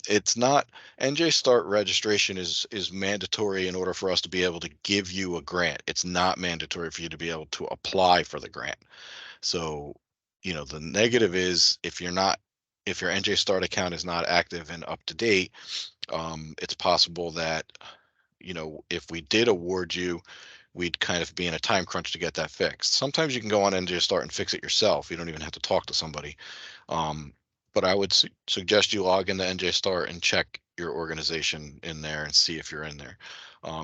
It's not, NJ Start registration is mandatory in order for us to be able to give you a grant. It's not mandatory for you to be able to apply for the grant. So, the negative is if your NJ Start account is not active and up to date, it's possible that, if we did award you, we'd kind of be in a time crunch to get that fixed. Sometimes you can go on NJ Start and fix it yourself. You don't even have to talk to somebody. Um, but I would suggest you log into NJ Start and check your organization in there and see if you're in there.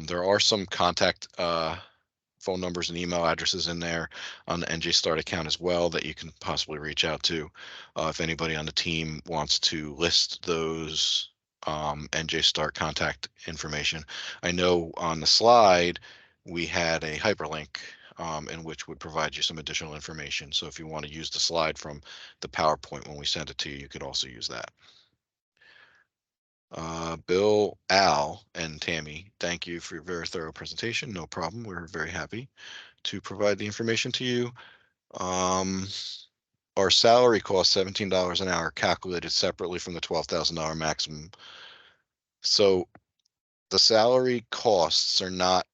There are some contact phone numbers and email addresses in there on the NJ Start account as well that you can possibly reach out to if anybody on the team wants to list those NJ Start contact information. I know on the slide we had a hyperlink in which would provide you some additional information. So if you want to use the slide from the PowerPoint when we send it to you, you could also use that. Bill, Al, and Tammy, thank you for your very thorough presentation. No problem. We're very happy to provide the information to you. Our salary costs $17 an hour, calculated separately from the $12,000 maximum. So the salary costs are not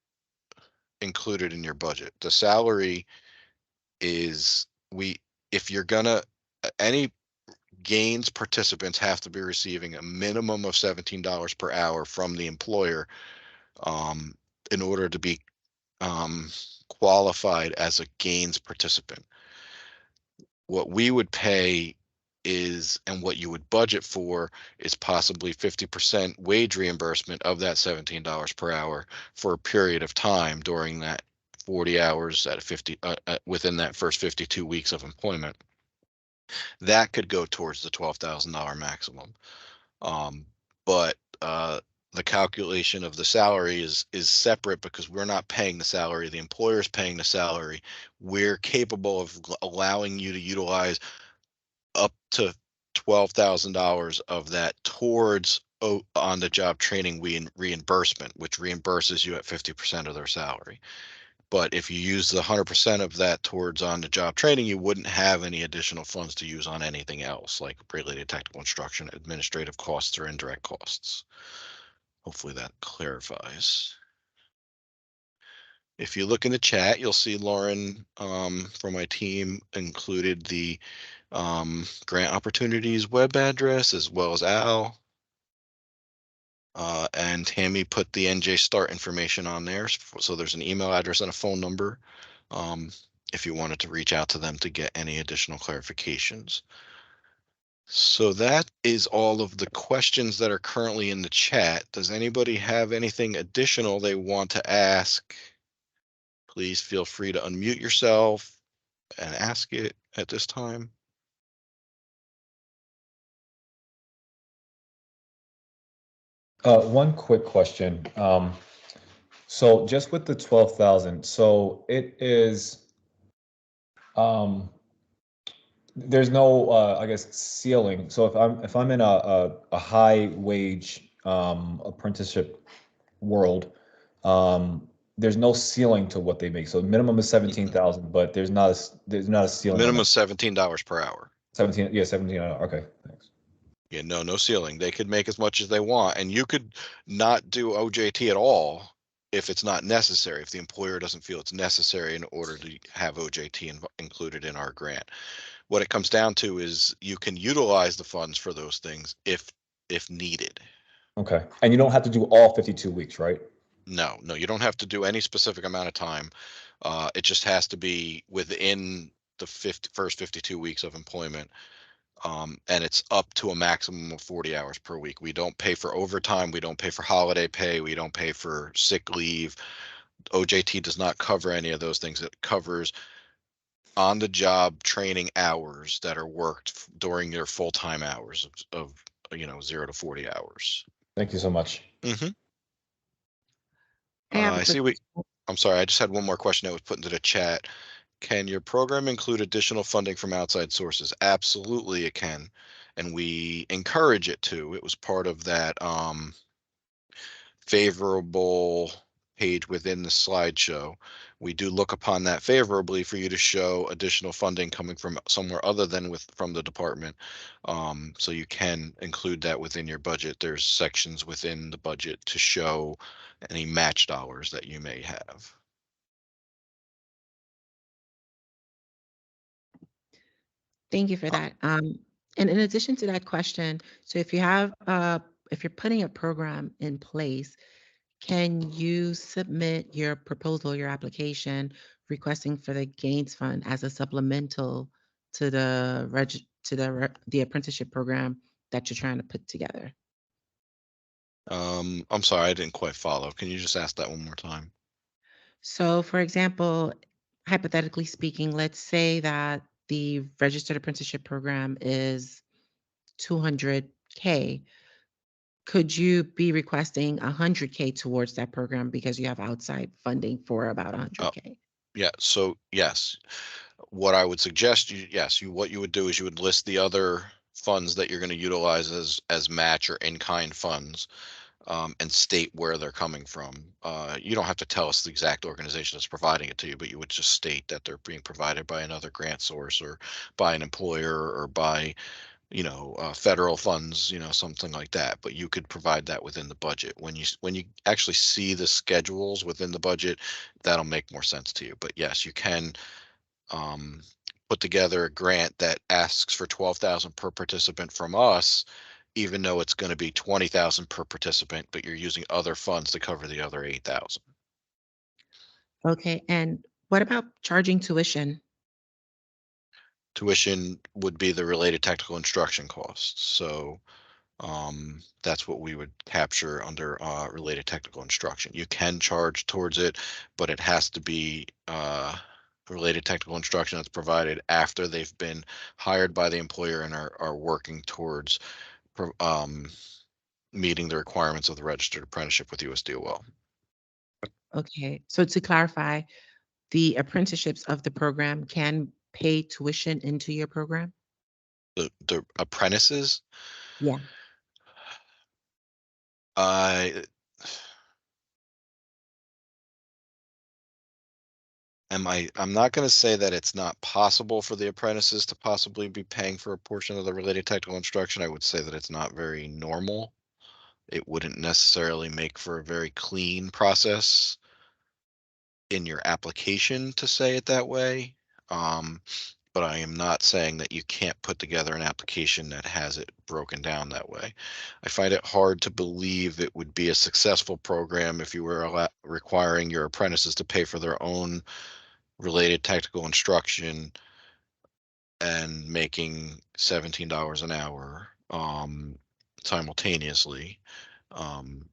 included in your budget. The salary is if you're gonna, any gains participants have to be receiving a minimum of $17 per hour from the employer in order to be qualified as a gains participant. What we would pay is, and what you would budget for, is possibly 50% wage reimbursement of that $17 per hour for a period of time during that 40 hours at 50 within that first 52 weeks of employment. That could go towards the $12,000 maximum. But the calculation of the salary is separate, because we're not paying the salary, the employer is paying the salary. We're capable of allowing you to utilize up to $12,000 of that towards on the job training reimbursement, which reimburses you at 50% of their salary. But if you use the 100% of that towards on the job training, you wouldn't have any additional funds to use on anything else, like related technical instruction, administrative costs, or indirect costs. Hopefully that clarifies. If you look in the chat, you'll see Lauren from my team included the grant opportunities web address, as well as Al. And Tammy put the NJ Start information on there. So there's an email address and a phone number if you wanted to reach out to them to get any additional clarifications. So that is all of the questions that are currently in the chat. Does anybody have anything additional they want to ask? Please feel free to unmute yourself and ask it at this time. One quick question. So just with the 12,000, so it is, there's no, I guess, ceiling. So if I'm in a high wage apprenticeship world, there's no ceiling to what they make. So minimum is 17,000, but there's not a ceiling. Minimum is $17 per hour. 17, yeah, 17 an hour. Okay, thanks. Yeah, no ceiling. They could make as much as they want, and you could not do OJT at all if it's not necessary, if the employer doesn't feel it's necessary in order to have OJT included in our grant. What it comes down to is you can utilize the funds for those things if needed. Okay, and you don't have to do all 52 weeks, right? No, you don't have to do any specific amount of time. It just has to be within the first 52 weeks of employment. And it's up to a maximum of 40 hours per week. We don't pay for overtime. We don't pay for holiday pay. We don't pay for sick leave. OJT does not cover any of those things. It covers on the job training hours that are worked during your full-time hours of 0 to 40 hours. Thank you so much. Mm-hmm. I see I'm sorry, I just had one more question that was put into the chat. Can your program include additional funding from outside sources? Absolutely, it can. And we encourage it to. It was part of that favorable page within the slideshow. We do look upon that favorably for you to show additional funding coming from somewhere other than from the department. So you can include that within your budget. There's sections within the budget to show any match dollars that you may have. Thank you for that. And in addition to that question, so if you're putting a program in place, can you submit your proposal, your application, requesting for the Gains Fund as a supplemental to the apprenticeship program that you're trying to put together? I'm sorry, I didn't quite follow. Can you just ask that one more time? So, for example, hypothetically speaking, let's say that the registered apprenticeship program is $200K. Could you be requesting $100K towards that program because you have outside funding for about $100K? Yeah, so yes, what I would suggest what you would do is you would list the other funds that you're going to utilize as match or in-kind funds, and state where they're coming from. You don't have to tell us the exact organization that's providing it to you, but you would just state that they're being provided by another grant source or by an employer or by, federal funds, something like that. But you could provide that within the budget. When you actually see the schedules within the budget, that'll make more sense to you. But yes, you can um, put together a grant that asks for 12,000 per participant from us, even though it's going to be 20,000 per participant, but you're using other funds to cover the other 8,000. Okay, and what about charging tuition? Tuition would be the related technical instruction costs. So that's what we would capture under related technical instruction. You can charge towards it, but it has to be related technical instruction that's provided after they've been hired by the employer and are working towards meeting the requirements of the registered apprenticeship with USDOL. Okay, so to clarify, the apprenticeships of the program can pay tuition into your program? The apprentices, Yeah. I I'm not going to say that it's not possible for the apprentices to possibly be paying for a portion of the related technical instruction. I would say that it's not very normal. It wouldn't necessarily make for a very clean process in your application to say it that way. Um, but I am not saying that you can't put together an application that has it broken down that way. I find it hard to believe it would be a successful program if you were requiring your apprentices to pay for their own related technical instruction and making $17 an hour simultaneously. Um,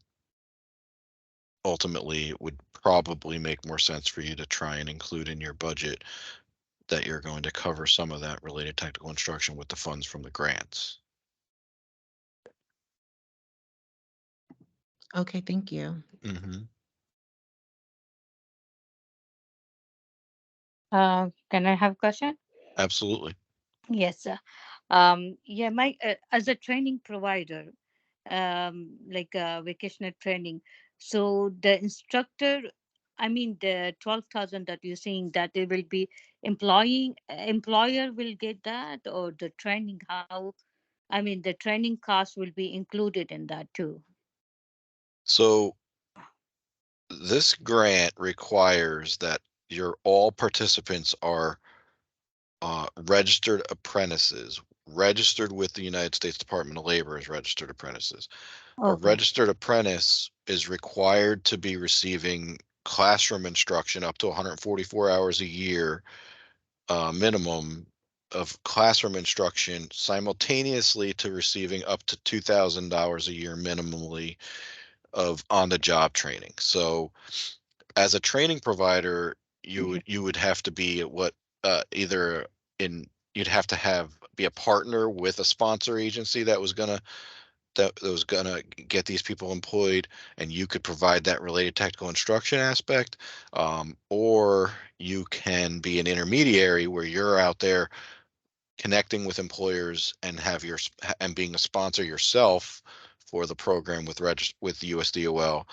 Ultimately, it would probably make more sense for you to try and include in your budget that you're going to cover some of that related technical instruction with the funds from the grants. Okay, thank you. Hmm. Can I have a question? Absolutely. Yes. Yeah, my as a training provider, like vocational training. So the instructor, I mean, the 12,000 that you're saying that it will be employer will get that, or the training, how, I mean, the training cost will be included in that too. So this grant requires that your all participants are registered apprentices, registered with the United States Department of Labor as registered apprentices. A Okay. registered apprentice is required to be receiving classroom instruction up to 144 hours a year, minimum of classroom instruction, simultaneously to receiving up to $2,000 a year minimally of on-the-job training. So as a training provider, you would have to be at what either in you'd have to have be a partner with a sponsor agency that was gonna get these people employed, and you could provide that related technical instruction aspect, or you can be an intermediary where you're out there connecting with employers and and being a sponsor yourself for the program with USDOL.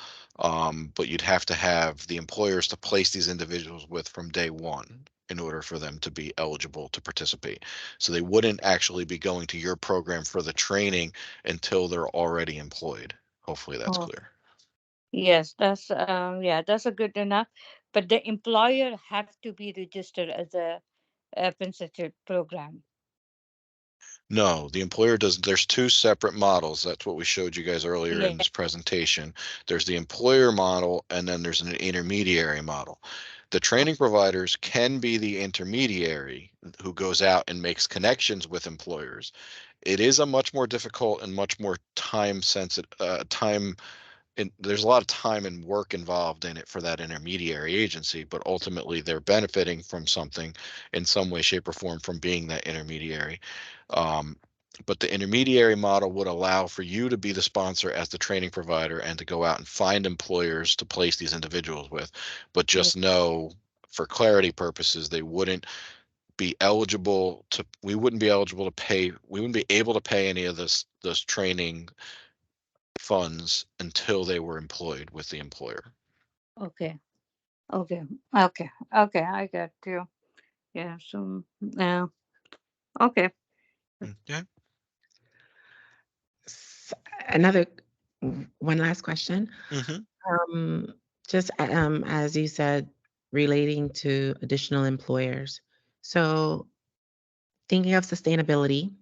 But you'd have to have the employers to place these individuals with from day one in order for them to be eligible to participate. So they wouldn't actually be going to your program for the training until they're already employed. Hopefully that's Oh, clear. yes, that's yeah, that's a good enough. But the employer have to be registered as a apprenticeship program. No, the employer doesn't. There's two separate models. That's what we showed you guys earlier Yeah. in this presentation. There's the employer model, and then there's an intermediary model. The training providers can be the intermediary who goes out and makes connections with employers. It is a much more difficult and much more time sensitive, and there's a lot of time and work involved in it for that intermediary agency, but ultimately they're benefiting from something in some way, shape, or form from being that intermediary. Um, but the intermediary model would allow for you to be the sponsor as the training provider and to go out and find employers to place these individuals with. But Yeah. just know for clarity purposes, they wouldn't be eligible to, we wouldn't be able to pay any of those training funds until they were employed with the employer. Okay. Okay. Okay. Okay. I got you. Yeah. So, okay. Yeah. S- Another one last question. Mm-hmm. Um, just as you said, relating to additional employers. So thinking of sustainability,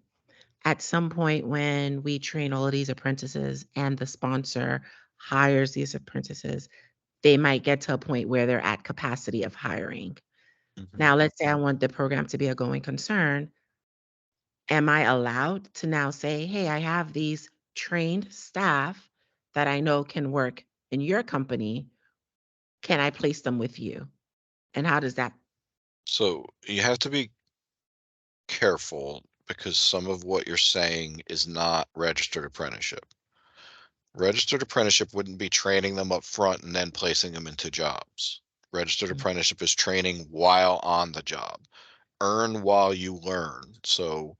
at some point when we train all of these apprentices and the sponsor hires these apprentices, they might get to a point where they're at capacity of hiring. Mm-hmm. Now, let's say I want the program to be a going concern. Am I allowed to now say, hey, I have these trained staff that I know can work in your company? Can I place them with you? And how does that? So you have to be careful because some of what you're saying is not registered apprenticeship. Registered apprenticeship wouldn't be training them up front and then placing them into jobs. Registered Mm. apprenticeship is training while on the job. Earn while you learn. So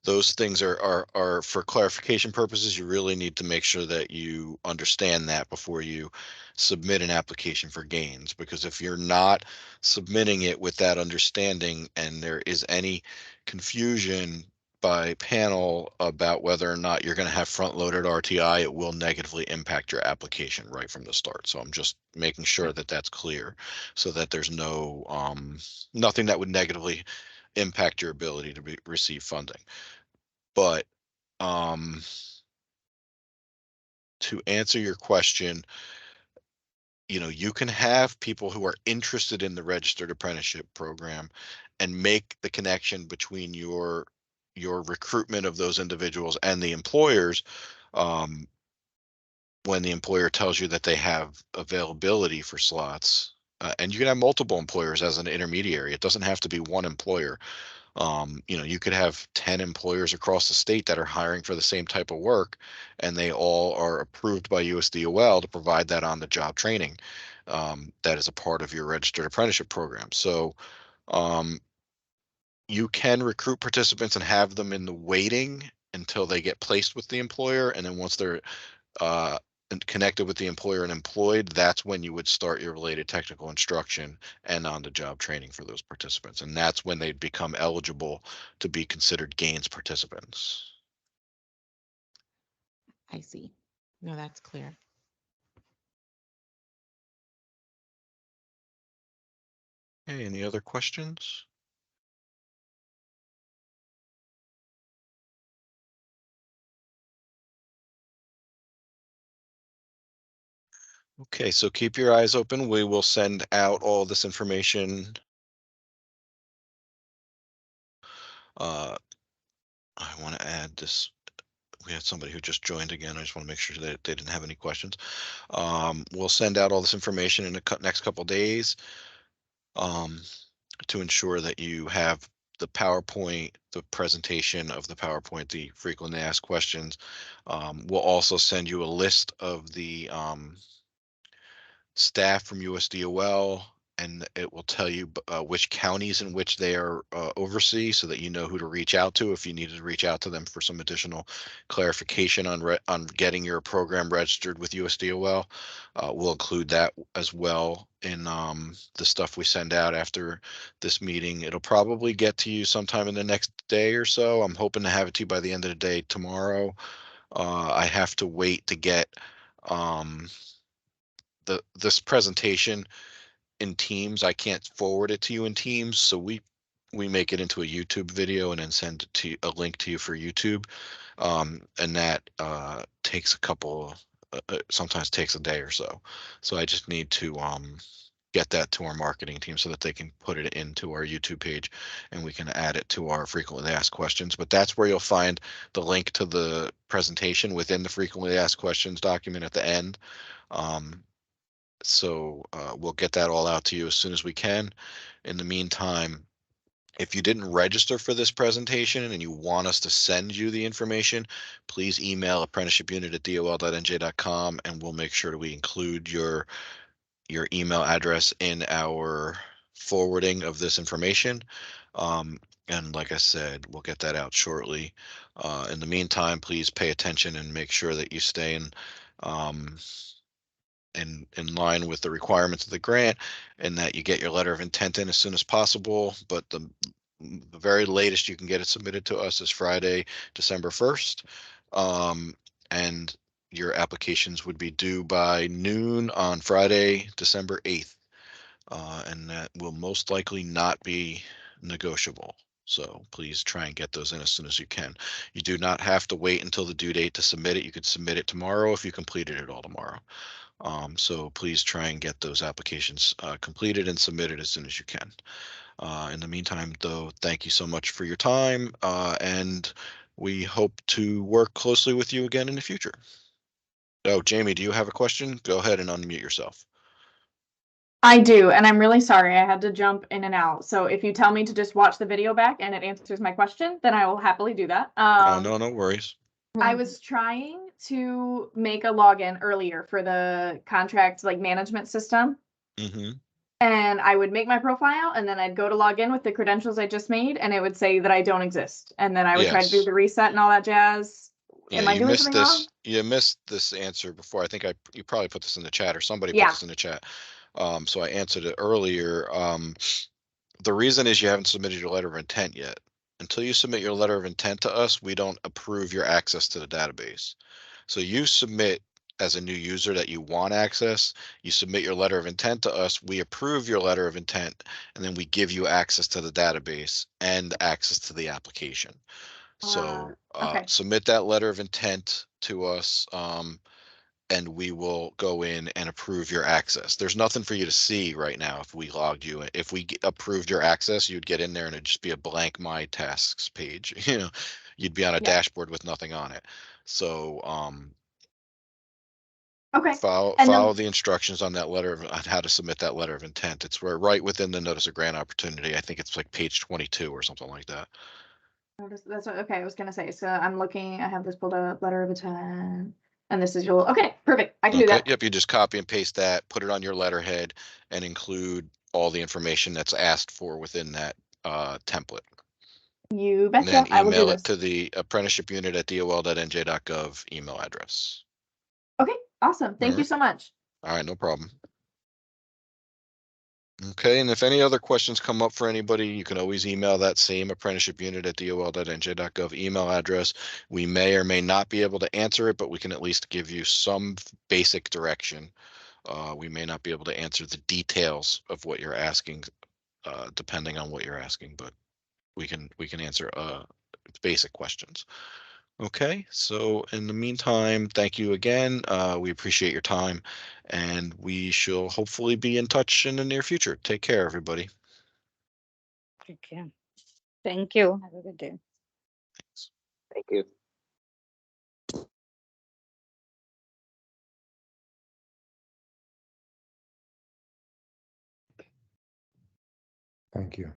those things are for clarification purposes. You really need to make sure that you understand that before you submit an application for gains, because if you're not submitting it with that understanding and there is any confusion by panel about whether or not you're going to have front loaded RTI, it will negatively impact your application right from the start. So I'm just making sure that that's clear so that there's nothing that would negatively impact your ability to receive funding. But to answer your question, you can have people who are interested in the registered apprenticeship program and make the connection between your recruitment of those individuals and the employers, um, when the employer tells you that they have availability for slots. And you can have multiple employers as an intermediary. It doesn't have to be one employer. You could have 10 employers across the state that are hiring for the same type of work, and they all are approved by USDOL to provide that on the job training. That is a part of your registered apprenticeship program. So um, you can recruit participants and have them in the waiting until they get placed with the employer. And then once they're uh, connected with the employer and employed, that's when you would start your related technical instruction and on the job training for those participants. And that's when they'd become eligible to be considered gains participants. I see. No, that's clear. Okay, any other questions? Okay, so keep your eyes open. We will send out all this information. I want to add this. We had somebody who just joined again. I just want to make sure that they didn't have any questions. We'll send out all this information in the next couple days, to ensure that you have the PowerPoint, the presentation of the PowerPoint, the frequently asked questions. We'll also send you a list of the staff from USDOL, and it will tell you which counties in which they are oversee, so that you know who to reach out to if you needed to reach out to them for some additional clarification on getting your program registered with USDOL. We'll include that as well in the stuff we send out after this meeting. It'll probably get to you sometime in the next day or so. I'm hoping to have it to you by the end of the day tomorrow. I have to wait to get um, this presentation in Teams. I can't forward it to you in Teams, so we make it into a YouTube video and then send it to a link to you for YouTube, and that takes a couple, sometimes takes a day or so. So I just need to get that to our marketing team so that they can put it into our YouTube page and we can add it to our frequently asked questions. But that's where you'll find the link to the presentation within the frequently asked questions document at the end. So we'll get that all out to you as soon as we can. In the meantime, if you didn't register for this presentation and you want us to send you the information, please email apprenticeshipunit@dol.nj.com and we'll make sure that we include your email address in our forwarding of this information. And like I said, we'll get that out shortly. In the meantime, please pay attention and make sure that you stay in line with the requirements of the grant, and that you get your letter of intent in as soon as possible. But the very latest you can get it submitted to us is Friday, December 1st. And your applications would be due by noon on Friday, December 8th. And that will most likely not be negotiable. So please try and get those in as soon as you can. You do not have to wait until the due date to submit it. You could submit it tomorrow if you completed it all tomorrow. So please try and get those applications completed and submitted as soon as you can. In the meantime, though, thank you so much for your time, and we hope to work closely with you again in the future. Oh, Jamie, do you have a question? Go ahead and unmute yourself. I do, and I'm really sorry I had to jump in and out. So if you tell me to just watch the video back and it answers my question, then I will happily do that. Oh, no worries. I was trying to make a login earlier for the contract management system. Mm-hmm. And I would make my profile and then I'd go to log in with the credentials I just made and it would say that I don't exist. And then I would try to do Yes. the reset and all that jazz. Yeah, Am I you doing missed something this. wrong? You missed this answer before. I think you probably put this in the chat, or somebody put Yeah. this in the chat. So I answered it earlier. The reason is you haven't submitted your letter of intent yet. Until you submit your letter of intent to us, we don't approve your access to the database. So you submit as a new user that you want access, you submit your letter of intent to us, we approve your letter of intent, and then we give you access to the database and access to the application. So okay. submit that letter of intent to us, and we will go in and approve your access. There's nothing for you to see right now. If we logged you in, if we approved your access, you'd get in there and it'd just be a blank My Tasks page. You'd be on a dashboard with nothing on it. So Okay. follow the instructions on that on how to submit that letter of intent. It's right within the notice of grant opportunity. I think it's like page 22 or something like that. That's okay. I was gonna say. So I'm looking. I have this pulled up. Letter of intent, and this is your. Okay, perfect. I can do that. Yep. You just copy and paste that, put it on your letterhead, and include all the information that's asked for within that template. You And then betcha. I will do email it this. to the apprenticeship unit at dol.nj.gov email address. Okay. Awesome. Thank you so much. All right, no problem. Okay, and if any other questions come up for anybody, you can always email that same apprenticeship unit at dol.nj.gov email address. We may or may not be able to answer it, but we can at least give you some basic direction. We may not be able to answer the details of what you're asking, depending on what you're asking, but we can answer basic questions. Okay, so in the meantime, thank you again. We appreciate your time, and we shall hopefully be in touch in the near future. Take care, everybody. Okay. Thank you. Have a good day. Thank you. Thank you.